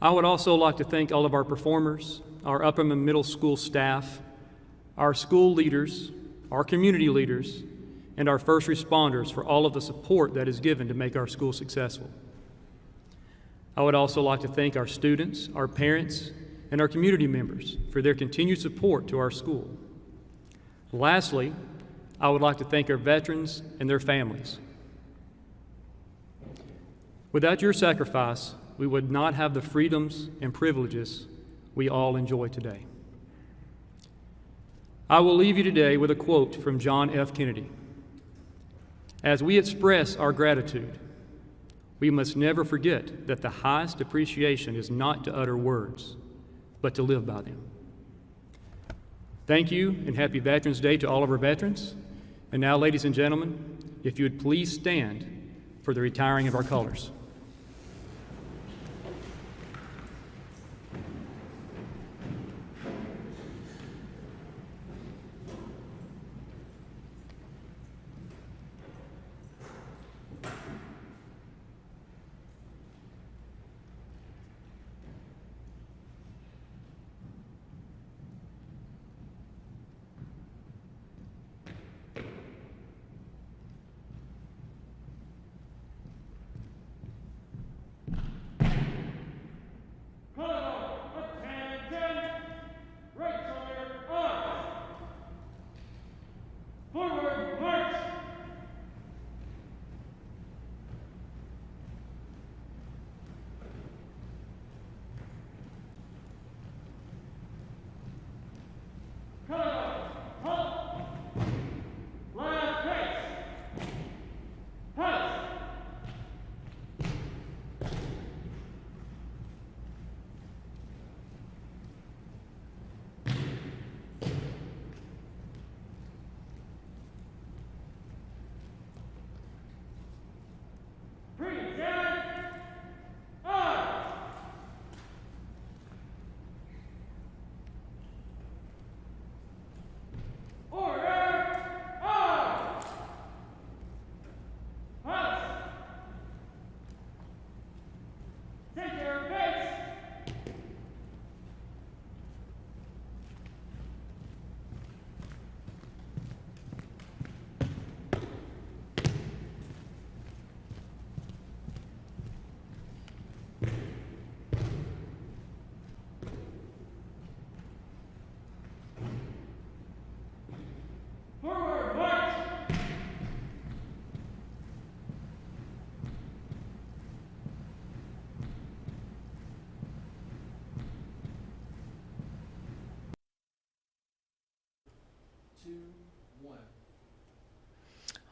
I would also like to thank all of our performers, our Upperman Middle School staff, our school leaders, our community leaders, and our first responders for all of the support that is given to make our school successful. I would also like to thank our students, our parents, and our community members for their continued support to our school. Lastly, I would like to thank our veterans and their families. Without your sacrifice, we would not have the freedoms and privileges we all enjoy today. I will leave you today with a quote from John F. Kennedy. As we express our gratitude, we must never forget that the highest appreciation is not to utter words, but to live by them. Thank you, and happy Veterans Day to all of our veterans. And now, ladies and gentlemen, if you would please stand for the retiring of our colors.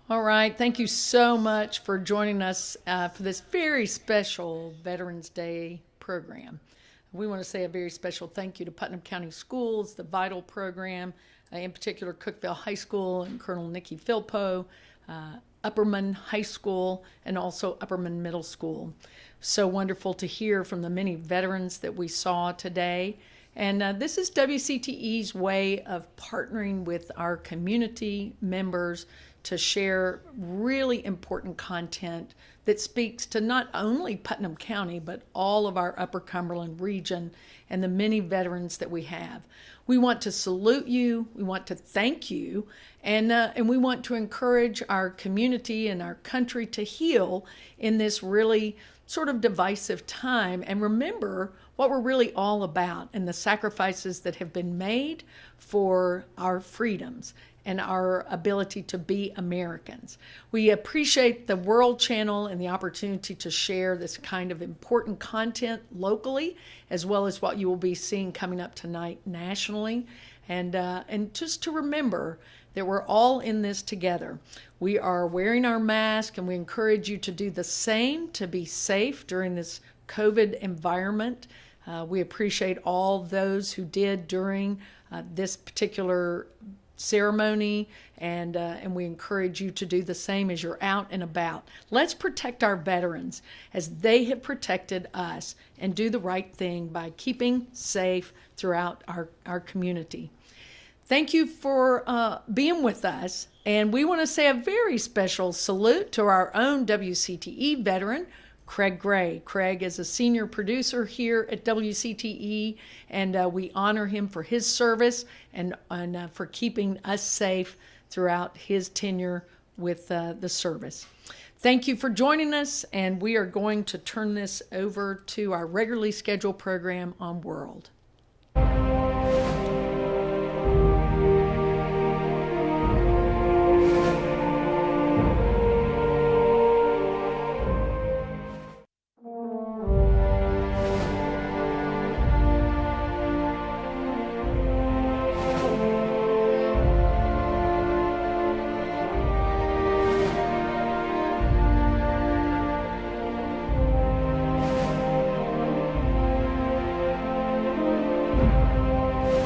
All right, thank you so much for joining us for this very special Veterans Day program. We want to say a very special thank you to Putnam County Schools, the VITAL program, in particular Cookeville High School and Colonel Nikki Philpo, Upperman High School, and also Upperman Middle School. So wonderful to hear from the many veterans that we saw today. And this is WCTE's way of partnering with our community members to share really important content that speaks to not only Putnam County, but all of our Upper Cumberland region and the many veterans that we have. We want to salute you, we want to thank you, and we want to encourage our community and our country to heal in this really sort of divisive time, and remember what we're really all about and the sacrifices that have been made for our freedoms and our ability to be Americans. We appreciate the World Channel and the opportunity to share this kind of important content locally, as well as what you will be seeing coming up tonight nationally. And just to remember that we're all in this together. We are wearing our mask, and we encourage you to do the same to be safe during this COVID environment. We appreciate all those who did during this particular ceremony, and we encourage you to do the same as you're out and about. Let's protect our veterans as they have protected us, and do the right thing by keeping safe throughout our community. Thank you for being with us, and we want to say a very special salute to our own WCTE veteran, Craig Gray. Craig is a senior producer here at WCTE, and we honor him for his service and for keeping us safe throughout his tenure with the service. Thank you for joining us, and we are going to turn this over to our regularly scheduled program on World.